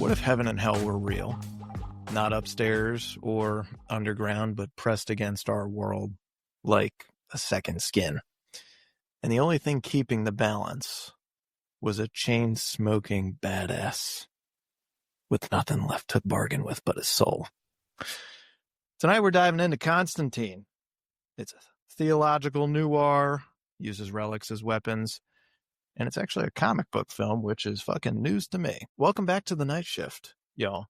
What if heaven and hell were real? Not upstairs or underground, but pressed against our world like a second skin. And the only thing keeping the balance was a chain-smoking badass with nothing left to bargain with but his soul. Tonight we're diving into Constantine. It's a theological noir, uses relics as weapons, and it's actually a comic book film, which is fucking news to me. Welcome back to the Nightshift, y'all.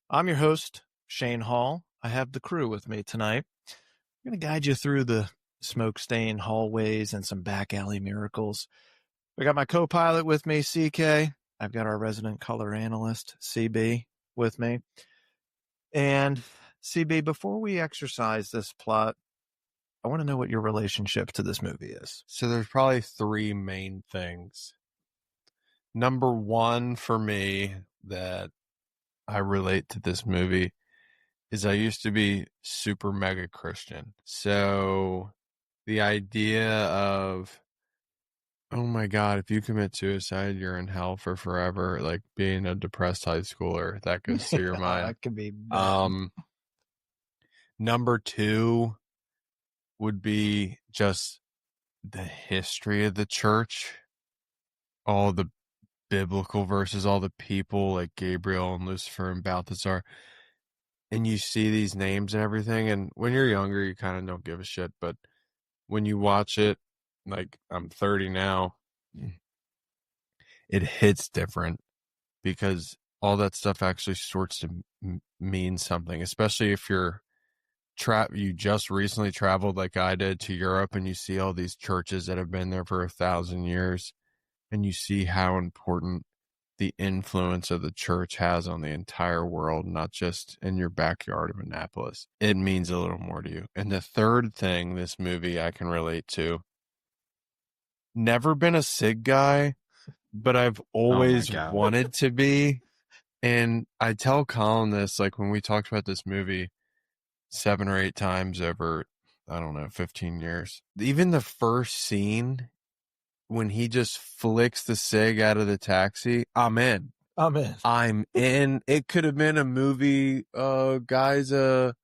I'm your host, Shane Hall. I have the crew with me tonight. I'm going to guide you through the smoke-stained hallways and some back alley miracles. We got my co-pilot with me, CK. I've got our resident color analyst, CB, with me. And CB, before we exercise this plot, I want to know what your relationship to this movie is. So there's probably three main things. Number one for me that I relate to this movie is I used to be super mega Christian. So the idea of, oh my God, if you commit suicide, you're in hell for forever. Like being a depressed high schooler, that goes through your mind. That could be bad. Number two would be just the history of the church, all the biblical verses, all the people like Gabriel and Lucifer and Baptizes, and you see these names and everything, and when you're younger you kind of don't give a shit, but when you watch it, like I'm 30 now, it hits different because all that stuff actually starts to mean something, especially if you just recently traveled like I did to Europe and you see all these churches that have been there for 1,000 years and you see how important the influence of the church has on the entire world, not just in your backyard of Annapolis. It means a little more to you. And the third thing this movie I can relate to, never been a SIG guy, but I've always wanted to be. And I tell Colin this, like when we talked about this movie 7 or 8 times over, I don't know, 15 years. Even the first scene, when he just flicks the cig out of the taxi, I'm in. It could have been a movie, guy's a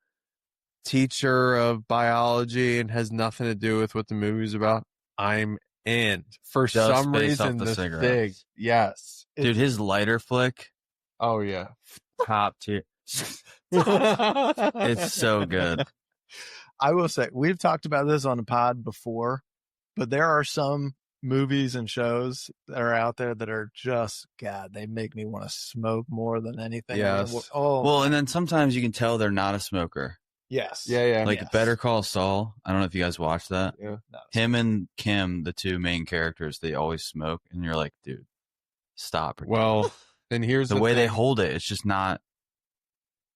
teacher of biology and has nothing to do with what the movie's about. I'm in. For Just some reason, the cig. Yes. Dude, his lighter flick. Oh, yeah. Top tier. It's so good. I will say, we've talked about this on the pod before, but there are some movies and shows that are out there that are just, God, they make me want to smoke more than anything. Yes. Well, and then sometimes you can tell they're not a smoker. Yes. Yeah. Like yes. Better Call Saul. I don't know if you guys watched that. Yeah. Him and Kim, the two main characters, they always smoke. And you're like, dude, stop. Well, and here's the way they hold it. It's just not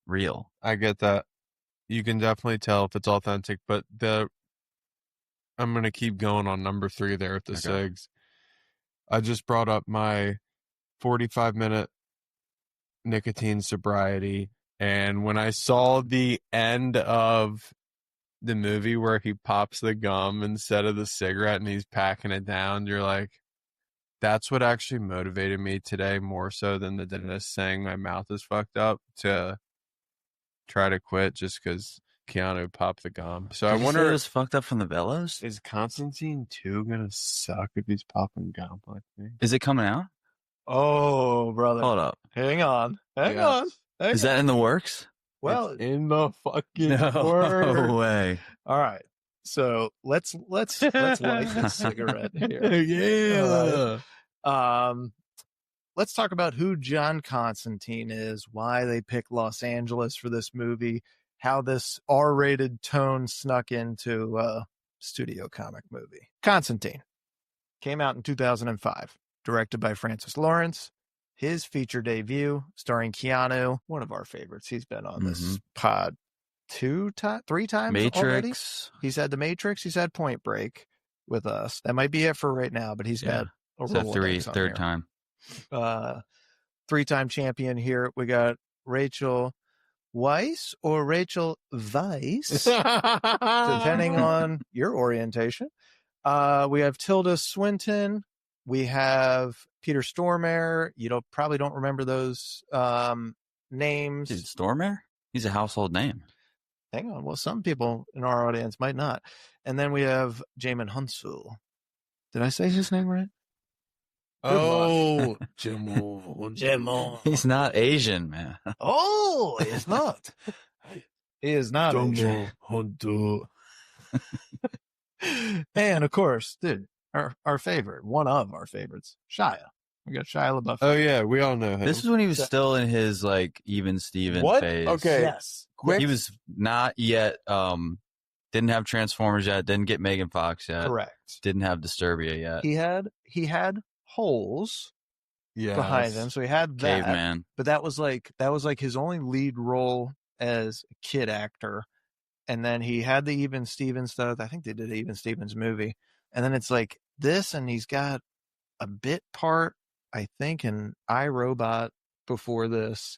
real. I get that. You can definitely tell if it's authentic, but I'm going to keep going on number 3 there with the SIGs. I just brought up my 45-minute nicotine sobriety, and when I saw the end of the movie where he pops the gum instead of the cigarette and he's packing it down, you're like, that's what actually motivated me today more so than the dentist saying my mouth is fucked up to try to quit just because Keanu popped the gum. So I wonder, it was fucked up from the bellows. is Constantine 2 gonna suck if he's popping gum like me? Is it coming out? Oh, brother. Hold up. Hang on. Is that in the works? Well, it's in the fucking No works. way. all right. So let's light this cigarette here. Yeah. Let's talk about who John Constantine is, why they picked Los Angeles for this movie, how this R-rated tone snuck into a studio comic movie. Constantine came out in 2005, directed by Francis Lawrence. His feature debut, starring Keanu, one of our favorites. He's been on this pod 3 times Matrix. already. He's had The Matrix. He's had Point Break with us. That might be it for right now, but he's got a third time. 3-time champion here. We got Rachel Weisz or Rachel Weisz, depending on your orientation. We have Tilda Swinton, We have Peter Stormare. You probably don't remember those names. Dude, Stormare? He's a household name. Hang on. Well, some people in our audience might not. And then we have Jamin Hunsu. Did I say his name right? Oh, Jimmo. He's not Asian, man. Oh, he is not. He is not Asian. And of course, dude, our favorite, one of our favorites, Shia. We got Shia LaBeouf. Oh yeah, we all know him. This is when he was still in his like even Steven What? phase. Okay. Yes. Quick. He was not yet didn't have Transformers yet, didn't get Megan Fox yet. Correct. Didn't have Disturbia yet. He had holes Yes. behind him, so he had that. Caveman. But that was like his only lead role as a kid actor. And then he had the Even Stevens stuff. I think they did an Even Stevens movie. And then it's like this, and he's got a bit part, I think, in iRobot before this.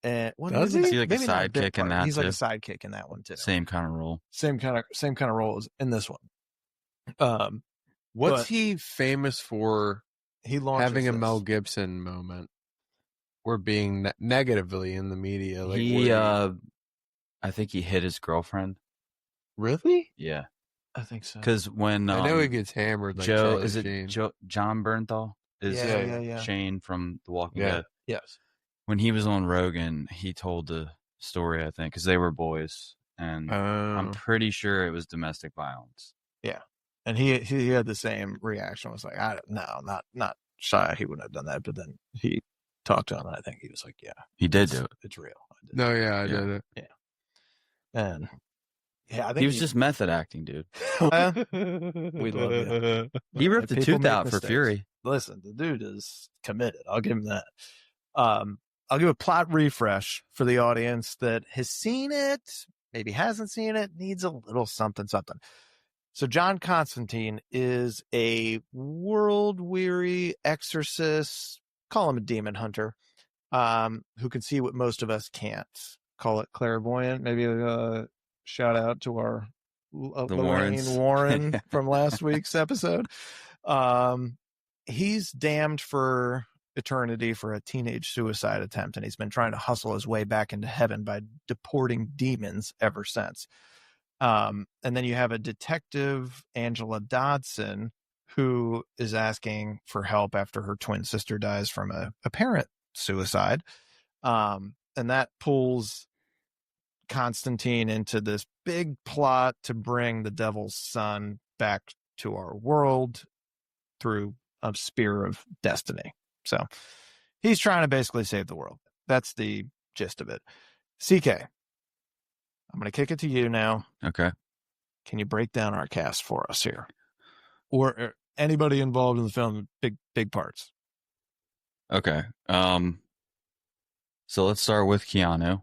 And Does he? Is he like a maybe not bit sidekick in part. that He's like a too? sidekick in that one too. Same kind of role. Same kind of role as in this one. What's but he famous for? he launches Having a this. Mel Gibson moment, or being negatively in the media. Like He I think he hit his girlfriend. really? Yeah. I think so. Because when I know he gets hammered. Like Joe Charlie is it Sheen. John Bernthal is Yeah. Shane from The Walking Yeah. Dead. Yes. When he was on Rogan, he told the story, I think, because they were boys, and I'm pretty sure it was domestic violence. And he had the same reaction. Was like, not shy. He wouldn't have done that. But then he talked to him, and I think he was like, yeah, He did do it. it's real. I did. No, yeah, I Yeah. did it. And yeah, I think He was just method acting, dude. we love you. He ripped the People tooth make out for mistakes. Fury. Listen, the dude is committed. I'll give him that. I'll give a plot refresh for the audience that has seen it, maybe hasn't seen it, needs a little something. So John Constantine is a world-weary exorcist, call him a demon hunter, who can see what most of us can't. Call it clairvoyant. Maybe a shout out to our Lorraine Warrens. Warren from last week's episode. He's damned for eternity for a teenage suicide attempt, and he's been trying to hustle his way back into heaven by deporting demons ever since. And then you have a detective, Angela Dodson, who is asking for help after her twin sister dies from a apparent suicide. And that pulls Constantine into this big plot to bring the devil's son back to our world through a spear of destiny. So he's trying to basically save the world. That's the gist of it. CK, I'm going to kick it to you now. Okay. Can you break down our cast for us here? Or anybody involved in the film, big parts. Okay. So let's start with Keanu.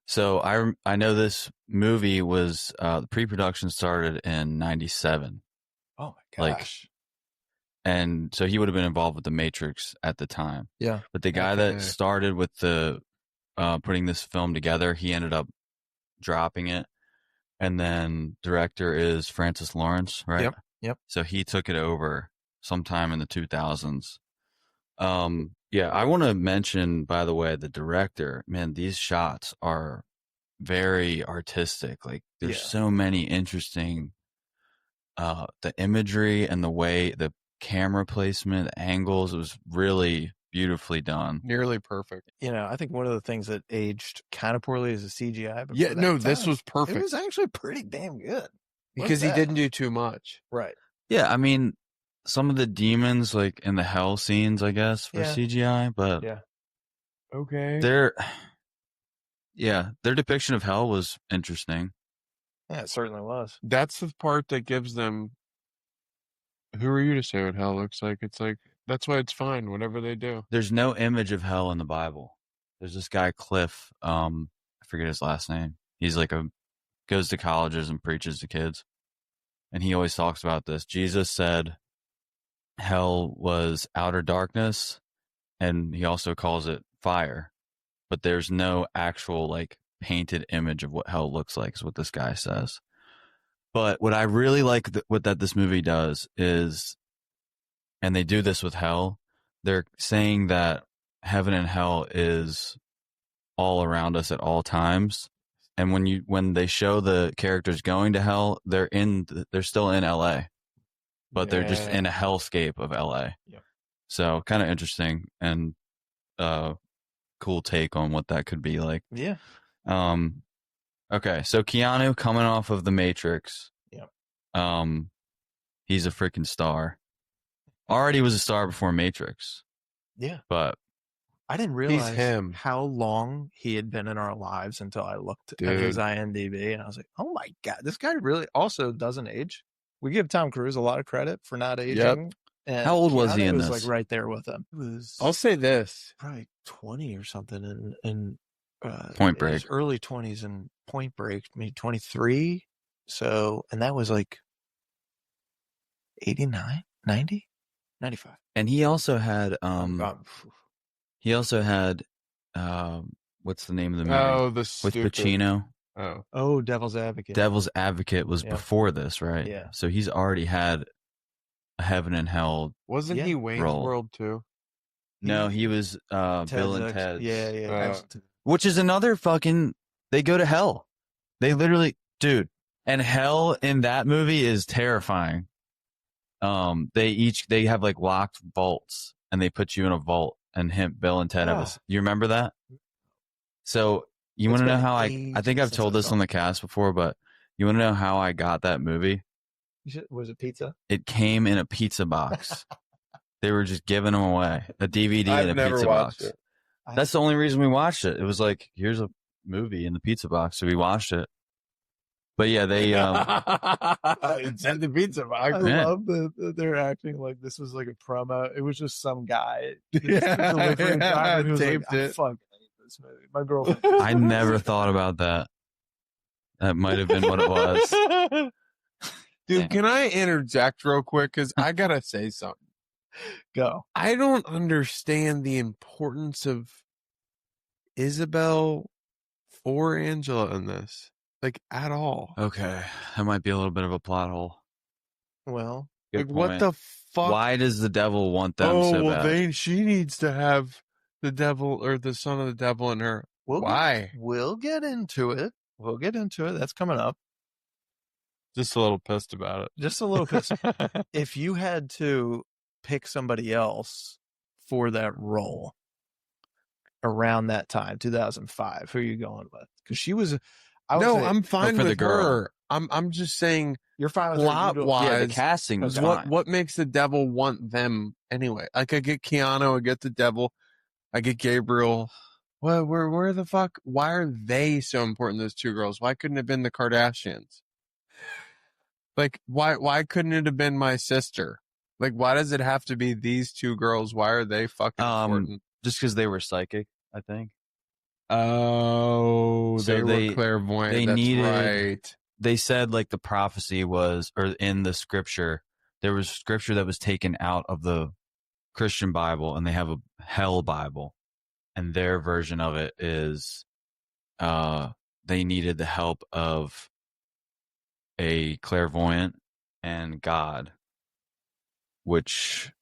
So I know this movie was the pre-production started in 97. Oh my Like, gosh. and so he would have been involved with The Matrix at the time. Yeah. But the guy Okay. that started with the putting this film together, he ended up dropping it. And then director is Francis Lawrence, right? Yep. So he took it over sometime in the 2000s. Yeah, I want to mention, by the way, the director. Man, these shots are very artistic. Like, there's Yeah. so many interesting, the imagery and the way the camera placement, the angles, it was really beautifully done. Nearly perfect. I think one of the things that aged kind of poorly is the CGI. But Yeah, for that no, this time, was perfect. It was actually pretty damn good. Because he that? didn't do too much. Right. Yeah, I mean, some of the demons, like in the hell scenes, I guess, for Yeah. CGI, but Yeah. Okay. their depiction of hell was interesting. Yeah, it certainly was. That's the part that gives them. Who are you to say what hell looks like? It's like, that's why it's fine, whatever they do. There's no image of hell in the Bible. There's this guy, Cliff, I forget his last name. He's like goes to colleges and preaches to kids. And he always talks about this. Jesus said hell was outer darkness, and he also calls it fire. But there's no actual like painted image of what hell looks like, is what this guy says. But what I really like what this movie does is and they do this with hell. They're saying that heaven and hell is all around us at all times. And when they show the characters going to hell, they're still in LA, but they're just in a hellscape of LA. Yeah. So kind of interesting and cool take on what that could be like. Yeah. Okay, so Keanu coming off of The Matrix. Yeah. He's a freaking star. Already was a star before Matrix. Yeah. But I didn't realize him. how long he had been in our lives until I looked at his IMDb, and I was like, oh my God, this guy really also doesn't age. We give Tom Cruise a lot of credit for not aging. Yep. And how old was he in was this? like right there with him. He was I'll say this. probably 20 or something in Point Break. his early 20s in Point Break, maybe 23. So, and that was like 89, 90, 95. And he also had what's the name of the movie? Oh, the with stupid. Pacino. Oh, Devil's Advocate. Devil's Advocate was before this, right? Yeah. So he's already had a heaven and hell. wasn't he Wayne's role. World too? No, he was Bill and Ted. Yeah. Which is another fucking. They go to hell. They literally, dude. And hell in that movie is terrifying. They have like locked vaults, and they put you in a vault. And Bill and Ted you remember that? So you want to know how I think I've told this on the cast before, but you want to know how I got that movie? Was it pizza? It came in a pizza box. They were just giving them away. A DVD and a pizza box. It. That's the only reason we watched it. It was like, here's a movie in the pizza box, so we watched it. But yeah, they it's in the pizza box. I love that they're acting like this was like a promo. It was just some guy. Delivery driver who was taped like, it. I fucking hate this movie. My girlfriend. I never thought about that. That might have been what it was. Dude, can I interject real quick? Because I gotta say something. Go. I don't understand the importance of Isabel or Angela in this, like at all. Okay, that might be a little bit of a plot hole. Well, Good like what point. the fuck? Why does the devil want them so bad? She needs to have the devil or the son of the devil in her. Why? We'll get into it. That's coming up. Just a little pissed about it. Just a little pissed. If you had to pick somebody else for that role around that time, 2005, who are you going with? Because she was. I'm fine for with the girl. her. I'm just saying. You're fine with plot her. wise. Yeah, the casting was What fine. what makes the devil want them anyway? Like I get Keanu, I get the devil, I get Gabriel. Well, where the fuck? Why are they so important? Those two girls. Why couldn't it have been the Kardashians? Like why couldn't it have been my sister? Like why does it have to be these two girls? Why are they fucking important? Just because they were psychic, I think. Oh, So they were clairvoyant. they That's needed- right. They said like the prophecy was, or in the scripture, there was scripture that was taken out of the Christian Bible, and they have a hell Bible, and their version of it is, they needed the help of a clairvoyant and God, which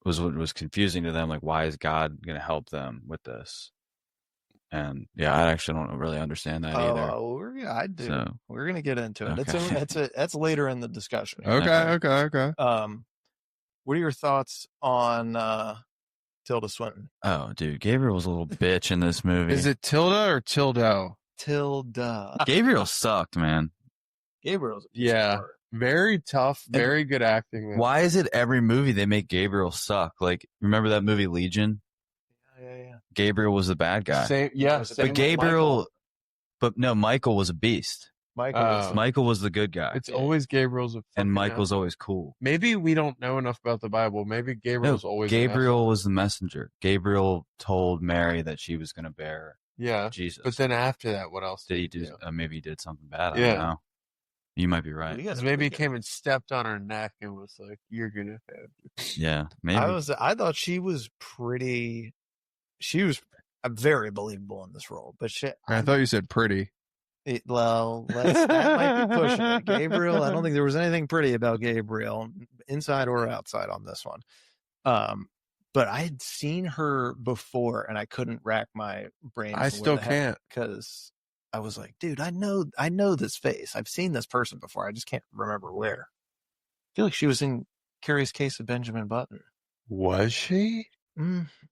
was what was confusing to them. Like, why is God going to help them with this? And yeah, I actually don't really understand that either. I do. So- We're gonna get into it. Okay. That's later in the discussion. Okay. What are your thoughts on Tilda Swinton? Oh, dude, Gabriel was a little bitch in this movie. Is it Tilda or Tildo? Tilda. Gabriel sucked, man. Gabriel's a piece of Yeah. work. Very tough, very good acting. Man. Why is it every movie they make Gabriel suck? Like, remember that movie Legion? Yeah. Gabriel was the bad guy. Same, yeah. Was it same But with Gabriel, Michael. but no, Michael was a beast. Michael. Oh. Michael was the good guy. It's always Gabriel's a And fucking Michael's asshole. always cool. Maybe we don't know enough about the Bible. Maybe No, Gabriel's always an Gabriel asshole. was the messenger. Gabriel told Mary that she was going to bear Yeah. Jesus. But then after that, what else did he do? Maybe he did something bad. I Yeah. don't know. You might be right. Because maybe he came and stepped on her neck and was like, "You're gonna have." Yeah, maybe. I thought she was pretty. She was very believable in this role, but I thought you said pretty. that might be pushing it. Gabriel, I don't think there was anything pretty about Gabriel, inside or outside, on this one. But I had seen her before, and I couldn't rack my brain. I still can't, because I was like, dude, I know this face. I've seen this person before. I just can't remember where. I feel like she was in Curious Case of Benjamin Button. Was she?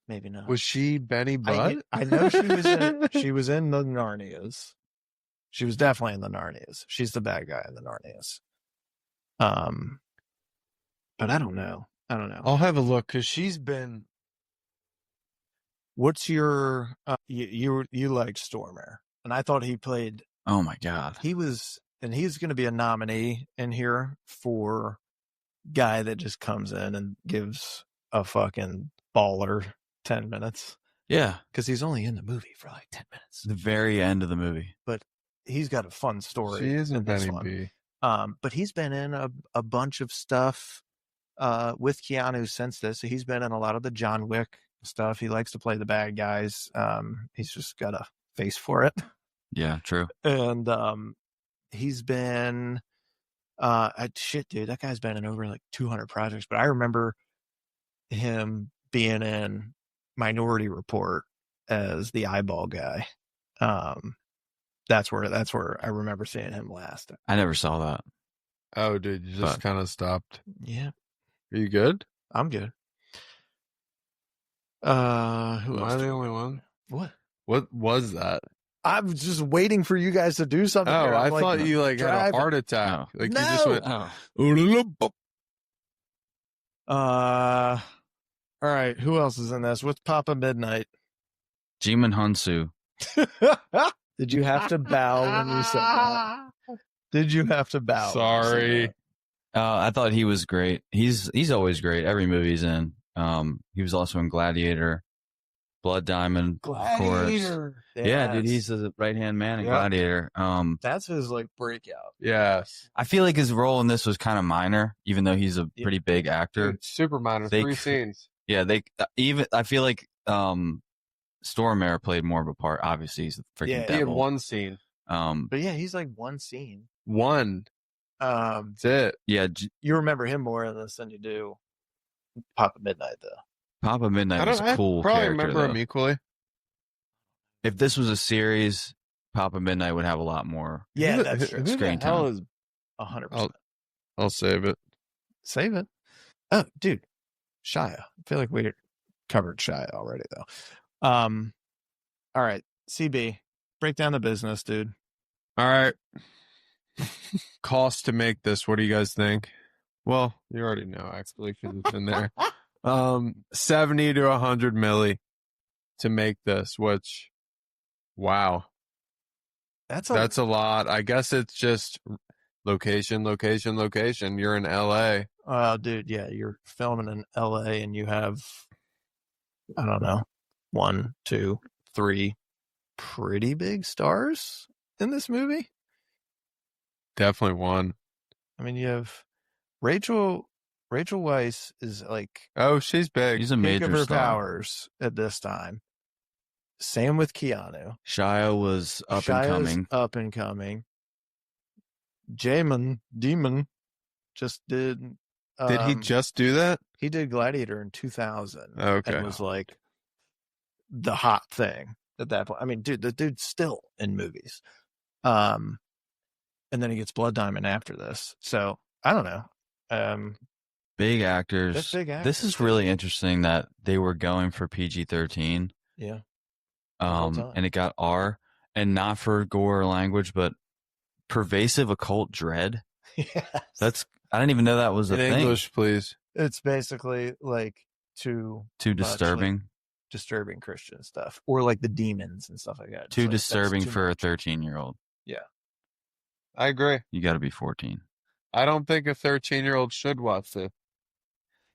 Maybe not. Was she Benny Butt? I know she was in. She was in the Narnias. She was definitely in the Narnias. She's the bad guy in the Narnias. But I don't know. I'll have a look because she's been. What's your you liked Stormer, and I thought he played. Oh my God, he's going to be a nominee in here for guy that just comes in and gives a fucking baller 10 minutes. Yeah, because he's only in the movie for like 10 minutes. The very end of the movie, but he's got a fun story. She isn't Benny B. But he's been in a bunch of stuff with Keanu since this. So he's been in a lot of the John Wick stuff. He likes to play the bad guys. He's just got a face for it. Yeah, true. And he's been shit, dude, that guy's been in over like 200 projects. But I remember him being in Minority Report as the eyeball guy. That's where I remember seeing him last. I never saw that. Oh, dude, you just kind of stopped. Yeah. Are you good? I'm good. Who Am else? I the only one? What was that? I was just waiting for you guys to do something. Oh, I thought you like had a heart attack. No. Like No. you just went. All right. Who else is in this? What's Papa Midnight? Jimin Hunsu. Did you have to bow when you said that? Did you have to bow? Sorry. I thought he was great. He's always great. Every movie he's in. He was also in Gladiator, Blood Diamond, Gladiator. of course. Yeah, dude, he's the right-hand man in Gladiator. That's his like breakout. Yes. I feel like his role in this was kind of minor, even though he's a pretty big actor. Dude, super minor. 3 scenes. Yeah, I feel like Stormare played more of a part. Obviously, he's the freaking devil. He had 1 scene. But yeah, he's like 1 scene. 1. That's it. Yeah, you remember him more in this than you do Papa Midnight, though. Papa Midnight was a cool probably character. Remember him equally. If this was a series, Papa Midnight would have a lot more. Yeah, that's true. Screen time. Is 100%. I'll save it. Save it. Oh, dude, Shia. I feel like we covered Shia already, though. All right, CB, break down the business, dude. All right. Cost to make this. What do you guys think? Well, you already know actually because it's in there. 70 to 100 milli to make this, which, wow, that's a lot. I guess it's just location. You're in LA. Dude, yeah, you're filming in LA and you have, I don't know, 1, 2, 3 pretty big stars in this movie. Definitely 1. I mean, you have Rachel Weisz is like, oh, she's big. She's a major of her star. Powers at this time. Same with Keanu. Shia was up and coming. Demon just did. Did he just do that? He did Gladiator in 2000. Okay. And was like the hot thing at that point. I mean, dude, the dude's still in movies. And then he gets Blood Diamond after this. So I don't know. Big actors. That's big actors. This is really interesting that they were going for PG-13. Yeah. And it got R, and not for gore or language, but pervasive occult dread. Yes. I didn't even know that was a thing. In English, please. It's basically like too disturbing. Disturbing Christian stuff, or like the demons and stuff like that. Too disturbing for a 13-year-old. Yeah. I agree. You got to be 14. I don't think a 13-year-old should watch this.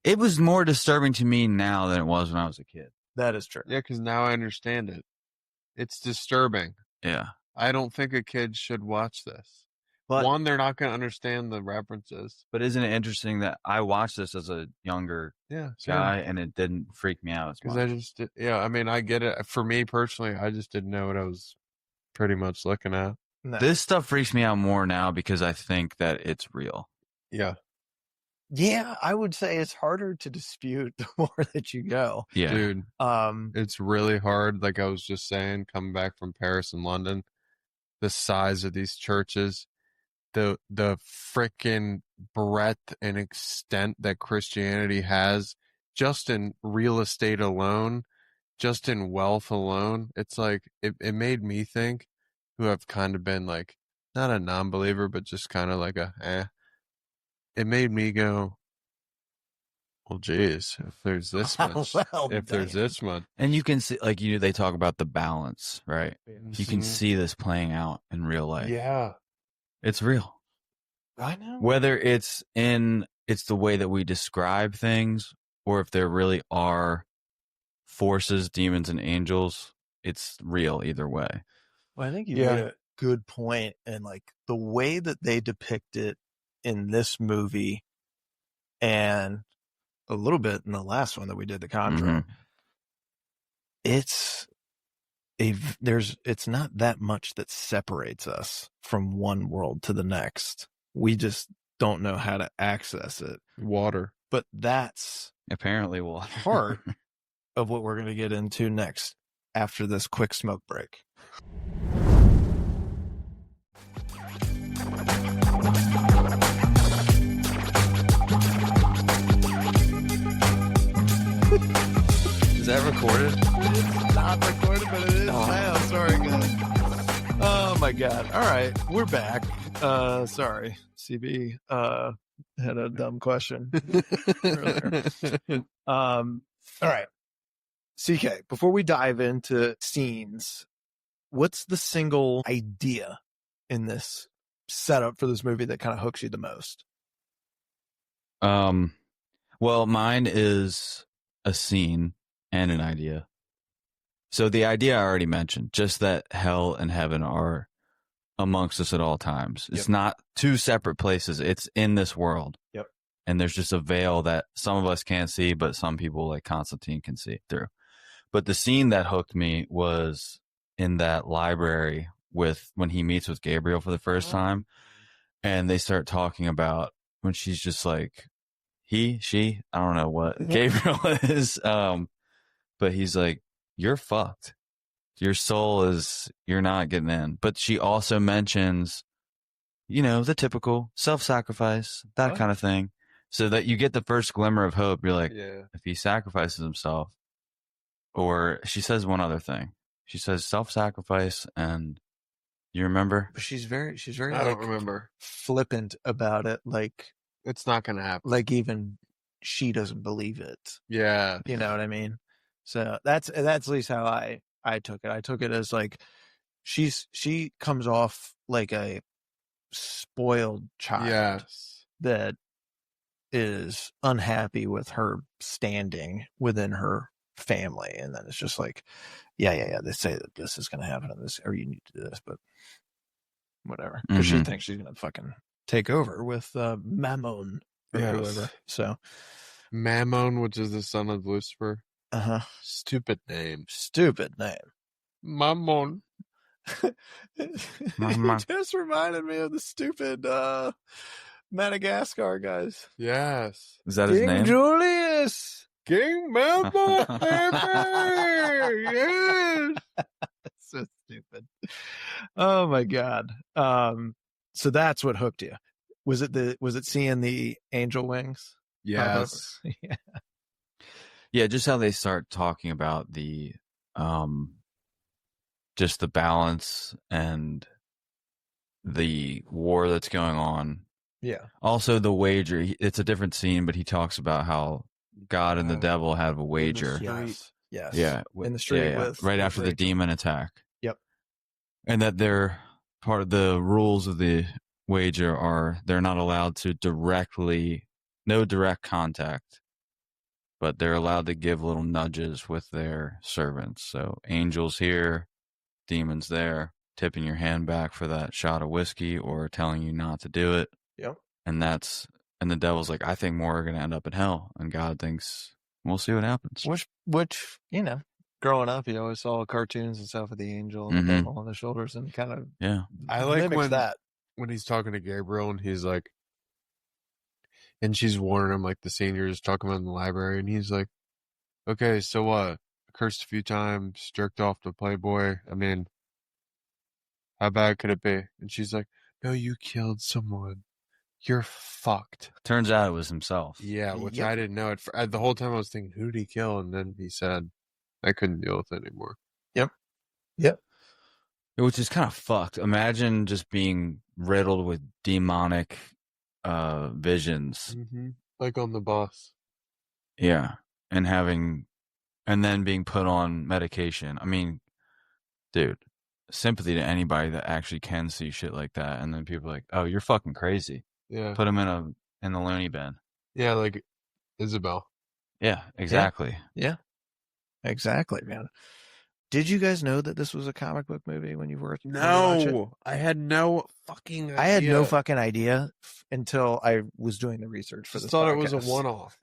It was more disturbing to me now than it was when I was a kid. That is true. Yeah, because now I understand it. It's disturbing. Yeah. I don't think a kid should watch this. But, one, they're not going to understand the references. But isn't it interesting that I watched this as a younger guy and it didn't freak me out as much? Because I mean, I get it. For me personally, I just didn't know what I was pretty much looking at. No. This stuff freaks me out more now because I think that it's real. Yeah. Yeah, I would say it's harder to dispute the more that you go. Yeah. Dude, it's really hard. Like I was just saying, coming back from Paris and London, the size of these churches, the frickin' breadth and extent that Christianity has just in real estate alone, just in wealth alone. It's like, it made me think, who have kind of been like, not a non-believer, but just kind of like it made me go, well, geez, if there's this much, there's this much. And you can see, like, they talk about the balance, right? You can Mhm. see this playing out in real life. Yeah. It's real. I know. Whether it's the way that we describe things, or if there really are forces, demons, and angels, it's real either way. Well, I think you made a good point, and like the way that they depict it in this movie, and a little bit in the last one that we did, The Conjuring. It's not that much that separates us from one world to the next. We just don't know how to access it. Water. But that's apparently water. part of what we're going to get into next after this quick smoke break. Is that recorded? It's not recorded, but it is now. Sorry, guys. Oh my God. All right. We're back. Sorry. CB had a dumb question earlier. All right. CK, before we dive into scenes, what's the single idea in this setup for this movie that kind of hooks you the most? Well, mine is a scene and an idea. So the idea I already mentioned, just that hell and heaven are amongst us at all times. It's not two separate places. It's in this world. Yep. And there's just a veil that some of us can't see, but some people like Constantine can see through. But the scene that hooked me was in that library when he meets with Gabriel for the first time, and they start talking about when she's just like, she, I don't know what Gabriel is. But he's like, you're fucked. Your soul you're not getting in. But she also mentions, the typical self-sacrifice, that kind of thing. So that you get the first glimmer of hope. You're like, if he sacrifices himself, or she says one other thing. She says self-sacrifice, and you remember? But she's very I don't remember. Flippant about it. Like, it's not going to happen. Like even she doesn't believe it. Yeah. You know what I mean? So that's at least how I took it. I took it as like, she comes off like a spoiled child that is unhappy with her standing within her family, and then it's just like, yeah, they say that this is going to happen in this, or you need to do this, but whatever, because she thinks she's going to fucking take over with Mammon or whoever. So Mammon, which is the son of Lucifer. Stupid name. Mammon. It just reminded me of the stupid Madagascar guys. Yes. Is that his name? Julius. King Mammon. Yes. So stupid. Oh my God. So that's what hooked you. Was it seeing the angel wings? Yes. Yeah, just how they start talking about the just the balance and the war that's going on. Yeah. Also the wager. It's a different scene, but he talks about how God and the devil have a wager. Yes. Yeah. In the street right after the demon attack. Yep. And that they're part of the rules of the wager are they're not allowed to no direct contact, but they're allowed to give little nudges with their servants. So angels here, demons there, tipping your hand back for that shot of whiskey or telling you not to do it. Yep. And the devil's like, I think more are going to end up in hell. And God thinks, we'll see what happens. Which, growing up, you always saw cartoons and stuff with the angel and the devil on the shoulders, and kind of I like that when he's talking to Gabriel and he's like, And she's warning him, like the seniors talking about in the library, and he's like, okay, so what? Cursed a few times, jerked off to Playboy. I mean, how bad could it be? And she's like, no, you killed someone. You're fucked. Turns out it was himself. Yeah, which Yep. I didn't know. The whole time I was thinking, who did he kill? And then he said, I couldn't deal with it anymore. Which is kind of fucked. Imagine just being riddled with demonic visions. Mm-hmm. Like on the bus. Yeah. And then being put on medication. I mean, dude, sympathy to anybody that actually can see shit like that. And then people are like, oh, you're fucking crazy. Yeah. Put him in the loony bin. Yeah, like Isabel. Yeah, exactly. Yeah, exactly, man. Did you guys know that this was a comic book movie when you were when you watched it? I had no fucking idea. I had no fucking idea until I was doing the research for Just this thought podcast. it was a one-off.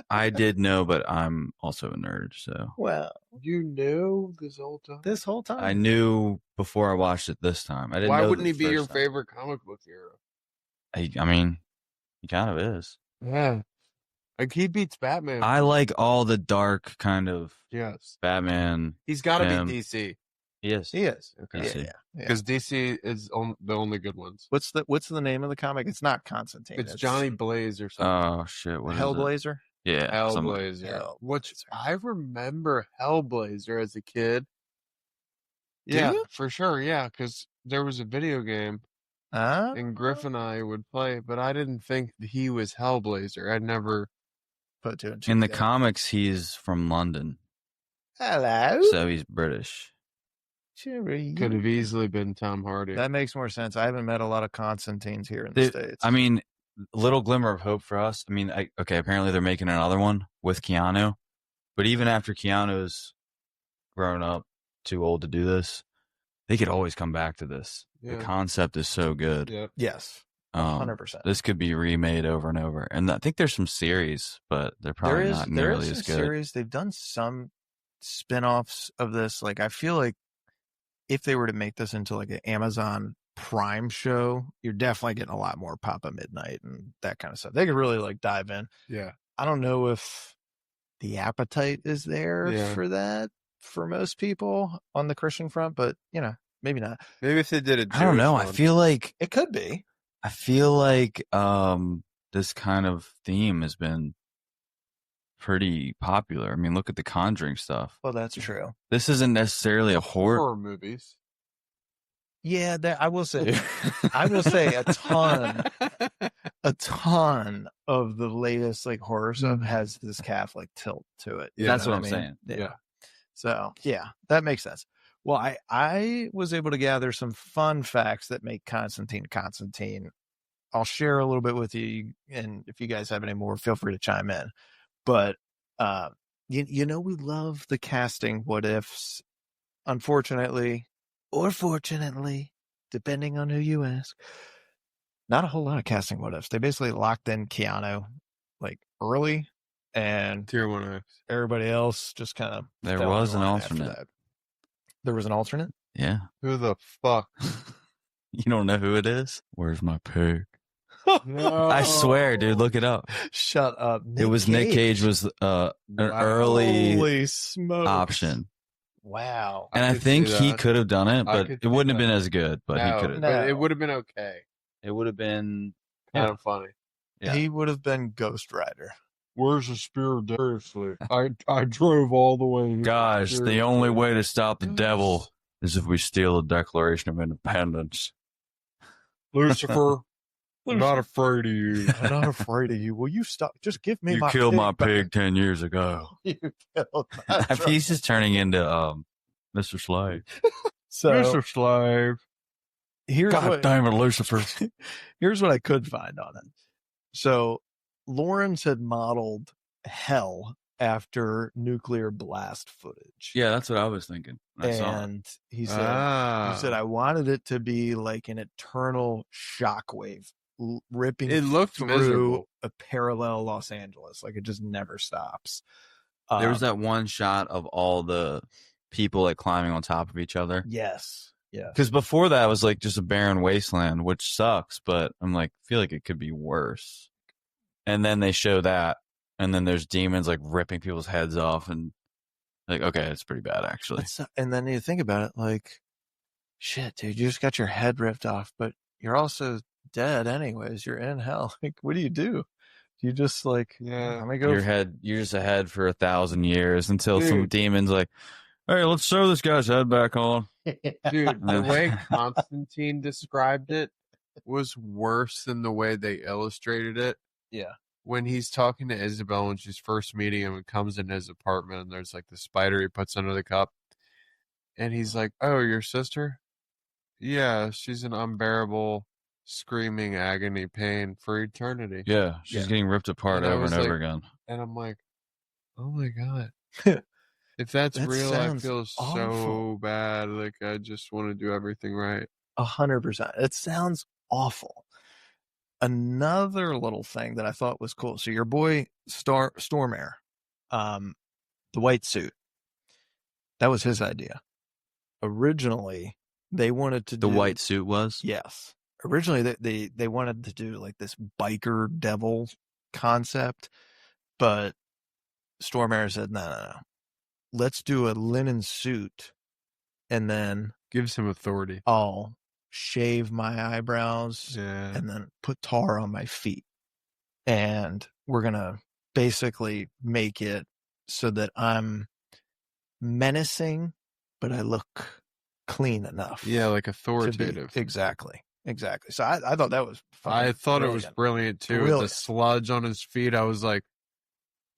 I did know, but I'm also a nerd, so Well, You knew this whole time? this whole time. I knew before I watched it this time. I didn't Why know wouldn't he the be your first time. favorite comic book hero? I mean, he kind of is. Yeah. Like, he beats Batman. I like all the dark kind of Yes. Batman. He's got to Him. be DC. He is. He is. Okay. DC. Yeah. Because DC is the only good ones. What's the name of the comic? It's not Constantine. It's Johnny Blaze or something. Oh shit! What is it? Hellblazer. Yeah, Hellblazer. Hellblazer. Which I remember Hellblazer as a kid. Do Yeah, you? for sure. Yeah, because there was a video game and Griff and I would play, but I didn't think he was Hellblazer. I'd never. Put two and two In the together. comics, he's from London, Hello. so he's British. Could have easily been Tom Hardy. That makes more sense. I haven't met a lot of Constantines here in the Dude, States. I mean, little glimmer of hope for us. I mean, okay, apparently they're making another one with Keanu, but even after Keanu's grown up, too old to do this, they could always come back to this. Yeah. The concept is so good. Yep. yes, 100%. This could be remade over and over. And I think there's some series, but they're probably not nearly as good. Series. They've done some spin-offs of this. Like, I feel like if they were to make this into like an Amazon Prime show, you're definitely getting a lot more Papa Midnight and that kind of stuff. They could really like dive in. Yeah. I don't know if the appetite is there Yeah. for that for most people on the Christian front, but maybe not. Maybe if they did it. I don't know. I feel like It could be. this kind of theme has been pretty popular. I mean, look at the Conjuring stuff. Well, that's true. This isn't necessarily a horror. movies. Yeah, I will say a ton of the latest like horror stuff has this Catholic tilt to it. Yeah, That's what I I'm mean? saying. Yeah. So yeah, that makes sense. Well, I was able to gather some fun facts that make Constantine. I'll share a little bit with you, and if you guys have any more, feel free to chime in. But we love the casting what ifs. Unfortunately, or fortunately, depending on who you ask, not a whole lot of casting what ifs. They basically locked in Keanu like early, and Tier 1X. everybody else just kind of. There was an alternate. There was an alternate. Yeah. Who the fuck? You don't know who it is? Where's my pig? No. I swear, dude, look it up. Shut up. It was Nick Cage was an early Holy smokes. option. Wow. And I could think see he that. could have done it, I but could it wouldn't have see been that. as good. But he could have. No. But it would have been okay. It would have been Kind of funny. Yeah. He would have been Ghost Rider. Where's the spear? Seriously, I drove all the way. here. Gosh, the Seriously. only way to stop the devil is if we steal the Declaration of Independence. Lucifer, I'm not afraid of you. I'm not afraid of you. Will you stop? Just give me You my killed my back. pig 10 years ago. You killed my He's just turning into Mr. Slave. So Mr. Slave. here's God what, damn it, Lucifer. here's what I could find on it. So Lawrence had modeled hell after nuclear blast footage. Yeah, that's what I was thinking. I saw it. And he said, I wanted it to be like an eternal shockwave ripping It looked through miserable. a parallel Los Angeles. Like it just never stops. There was that one shot of all the people like climbing on top of each other. Yes. Yeah. Because before that was like just a barren wasteland, which sucks, but I'm like, feel like it could be worse. And then they show that, and then there's demons like ripping people's heads off, and like, okay, it's pretty bad actually. And then you think about it, like, shit, dude, you just got your head ripped off, but you're also dead anyways. You're in hell. Like, what do? You just like, Yeah. I'm gonna go. You're just ahead for 1,000 years until some Dude. demons like, hey, let's sew this guy's head back on. Dude, the way Constantine described it was worse than the way they illustrated it. Yeah. When he's talking to Isabel when she's first meeting him and comes in his apartment and there's like the spider he puts under the cup. And he's like, oh, your sister? Yeah, she's an unbearable, screaming agony pain for eternity. Yeah, she's getting ripped apart And I over was and over like- again. And I'm like, oh my God. If that's That real, I sounds feel so awful. bad. Like, I just want to do everything right. 100%. It sounds awful. Another little thing that I thought was cool. So your boy Stormare, the white suit, that was his idea. Originally, they wanted to The do white suit was? Yes. Originally, they wanted to do like this biker devil concept, but Stormare said, no. Let's do a linen suit, and then Gives him authority. I'll shave my eyebrows Yeah. and then put tar on my feet. And we're going to basically make it so that I'm menacing, but I look clean enough. Yeah, like to be- authoritative. Exactly. So I thought that was fucking I thought it was brilliant. brilliant too. With the Brilliant. sludge on his feet, I was like,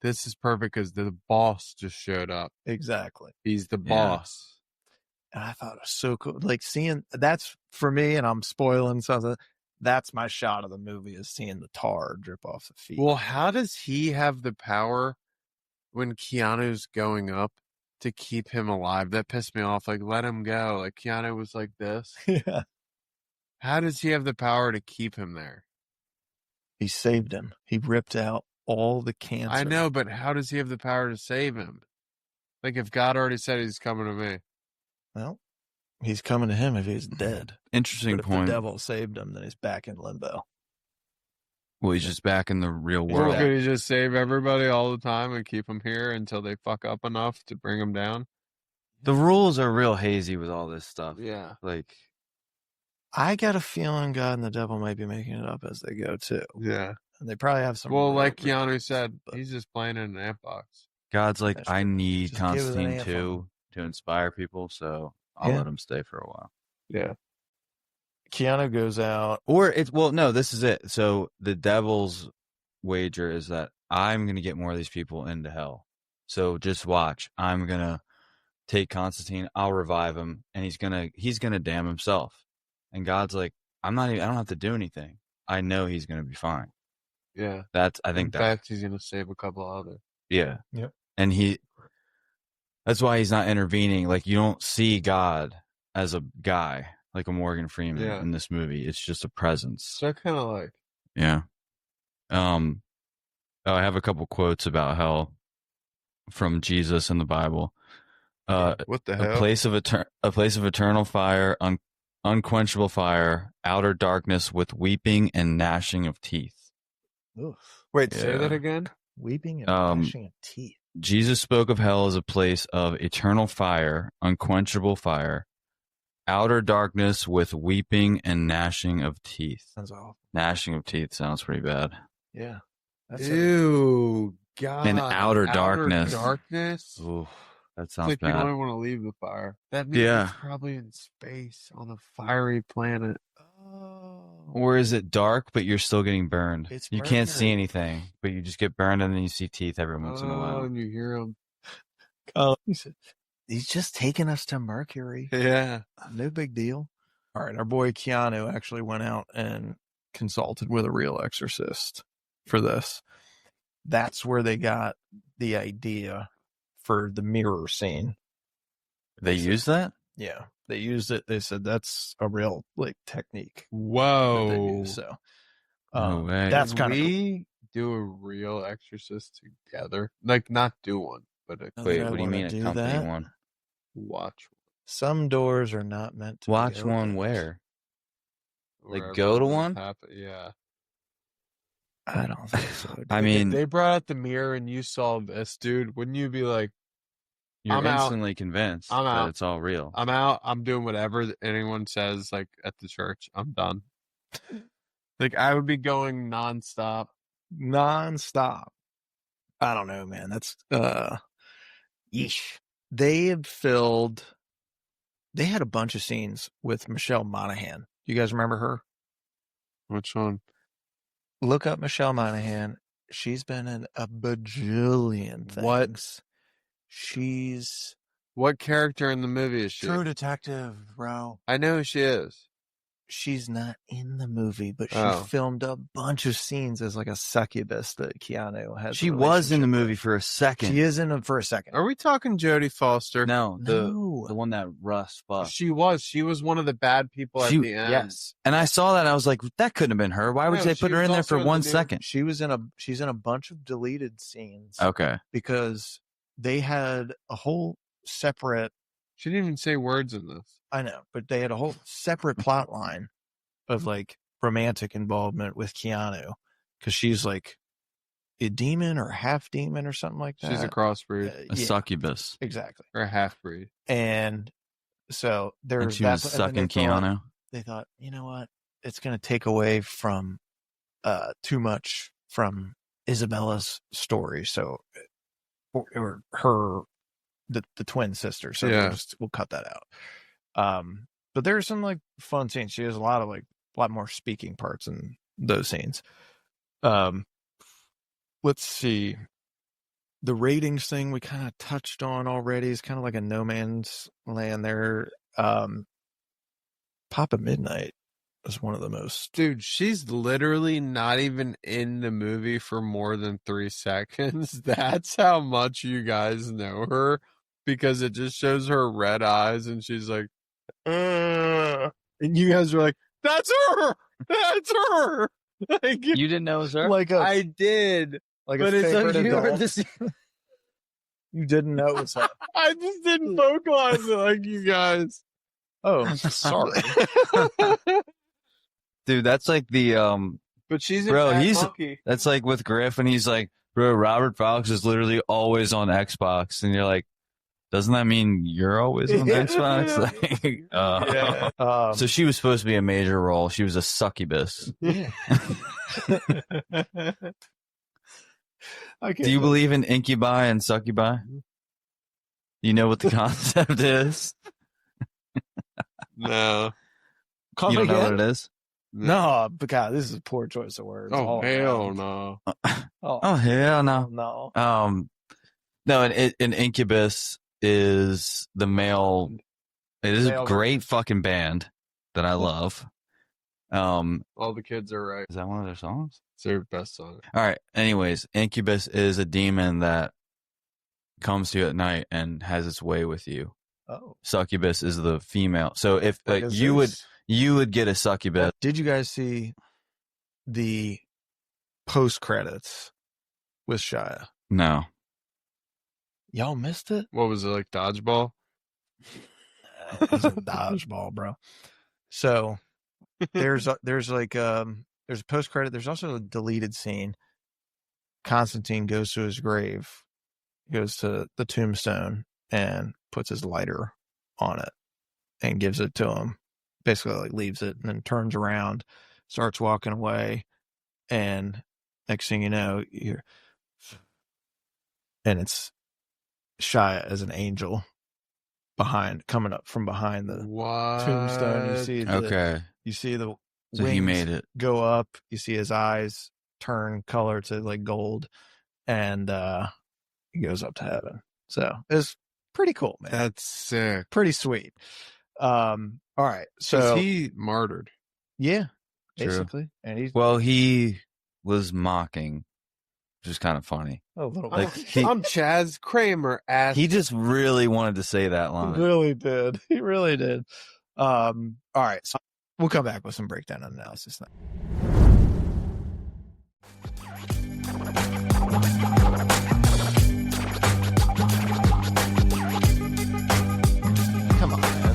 this is perfect because the boss just showed up. Exactly. He's the Yeah. boss. And I thought it was so cool. Like seeing that's for me, and I'm spoiling something. That's my shot of the movie is seeing the tar drip off the feet. Well, how does he have the power when Keanu's going up to keep him alive? That pissed me off. Like, let him go. Like, Keanu was like this. Yeah. How does he have the power to keep him there? He saved him. He ripped out all the cancer. I know, but how does he have the power to save him? Like, if God already said he's coming to me. Well, he's coming to him if he's dead. Interesting But if point. the devil saved him, then he's back in limbo. Well, he's just back in the real Or world. could he just save everybody all the time and keep them here until they fuck up enough to bring him down? The rules are real hazy with all this stuff. Yeah. Like, I got a feeling God and the devil might be making it up as they go too. Yeah. And they probably have some. Well, real like Keanu reasons, said, but he's just playing in an amp box. God's like, That's I true. need Just give it an Constantine amp too to inspire people, so I'll Yeah. let him stay for a while. Yeah. Keanu goes out. Or it's, well, no, this is it. So the devil's wager is that I'm going to get more of these people into hell. So just watch. I'm going to take Constantine. I'll revive him, and he's going to damn himself. And God's like, I don't have to do anything. I know he's going to be fine. Yeah. I think In fact, he's going to save a couple others. yeah. Yep. And that's why he's not intervening. Like, you don't see God as a guy, like a Morgan Freeman Yeah. in this movie. It's just a presence. So I kind of like. Yeah. I have a couple quotes about hell from Jesus in the Bible. What the hell? A place of eternal fire, unquenchable fire, outer darkness with weeping and gnashing of teeth. Oof. Wait, Say Yeah. that again? weeping and gnashing of teeth. Jesus spoke of hell as a place of eternal fire, unquenchable fire, outer darkness with weeping and gnashing of teeth. Sounds awful. Gnashing of teeth sounds pretty bad. Yeah. That's Ew, God. And outer darkness. Darkness? Ooh, that It's sounds like you bad. don't even want to leave the fire. That means Yeah. it's probably in space on a fiery planet. Oh. Or is it dark, but you're still getting burned? It's You can't see Mercury. anything, but you just get burned, and then you see teeth every once in a Oh, while. and you hear them. He said, he's just taking us to Mercury. Yeah. No big deal. All right. Our boy Keanu actually went out and consulted with a real exorcist for this. That's where they got the idea for the mirror scene. They use that? Yeah. They used it. They said that's a real technique that they Whoa. use. So No way. that's Can kind of cool. we do a real exorcist together? Like, not do one, but Now Wait, that I what do you wanna mean a do company that, one? watch Some doors are not meant to Watch be one opened. where? one. Like, go to Wherever one? happen- Yeah. I don't think so. Dude. I Like, mean, if they brought out the mirror and you saw this, dude, wouldn't you be like, you're I'm out. instantly convinced I'm that out. it's all real. I'm out. I'm doing whatever anyone says, like, at the church. I'm done. Like, I would be going nonstop. Nonstop. I don't know, man. That's yeesh. They had a bunch of scenes with Michelle Monaghan. You guys remember her? Which one? Look up Michelle Monaghan. She's been in a bajillion things. What? She's What character in the movie is she? True Detective, bro. I know who she is. She's not in the movie, but she Oh. filmed a bunch of scenes as like a succubus that Keanu has. She a was in the relationship movie with. for a second. She is in it for a second. Are we talking Jodie Foster? No, No. the one that Russ fucked. She was. She was one of the bad people at She- the end. Yes, And I saw that, and I was like, that couldn't have been her. Why would No, they she put her was in there also for in the 1 new- second? she's in a bunch of deleted scenes Okay. because they had a whole separate. She didn't even say words in this. I know, but they had a whole separate plot line of like romantic involvement with Keanu because she's like a demon or half demon or something like that. She's a crossbreed A succubus. exactly. or a half breed. And so there's And she that, was and then sucking Keanu. They thought, you know what? It's going to take away from too much from Isabella's story. So, or her, the twin sister. So Yeah. we'll cut that out. But there's some like fun scenes. She has a lot more speaking parts in those scenes. Let's see. The ratings thing we kind of touched on already is kind of like a no man's land there. Papa Midnight is one of the most. Dude, she's literally not even in the movie for more than 3 seconds. That's how much you guys know her, because it just shows her red eyes and she's like, and you guys are like, that's her! That's her! Like, You didn't know it was her? Like a I did, like but a it's favorite you adult. You didn't know it was her. I just didn't vocalize it like you guys. Oh, sorry. Dude, that's like the But she's in Bro, Mad he's- Monkey. that's like with Griff, and he's like, bro, Robert Fox is literally always on Xbox, and you're like, doesn't that mean you're always on Xbox? Like, Yeah. so she was supposed to be a major role. She was a succubus. Yeah. Do you believe in incubi and succubi? You know what the concept is? No. Come You don't know again? what it is? No, but God, this is a poor choice of words. Oh, all hell around. no. Oh, hell no. No. No, an incubus is the male. It is Male a great fucking band that I love. All the kids are right. Is that one of their songs? It's their best song. All right. Anyways, incubus is a demon that comes to you at night and has its way with you. Oh. Succubus is the female. So if Like like a you would Zeus. get a succubus. Did you guys see the post credits with Shia? No. Y'all missed it? What was it, like dodgeball? It's a dodgeball, bro. So there's a post credit. There's also a deleted scene. Constantine goes to his grave, goes to the tombstone, and puts his lighter on it and gives it to him. Basically, like leaves it and then turns around, starts walking away, and next thing you know, and it's Shia as an angel coming up from behind the What? tombstone. You see Okay. you see the So wings he made it. go up. You see his eyes turn color to like gold, and he goes up to heaven. So it's pretty cool, man. That's sick. Pretty sweet. All right, so So he martyred. yeah, True. basically, and he's Well, he was mocking, which is kind of funny. a little Like bit. I'm Chaz Kramer. he just really wanted to say that He line. really did. He really did. All right, so we'll come back with some breakdown and analysis now. Come on, man.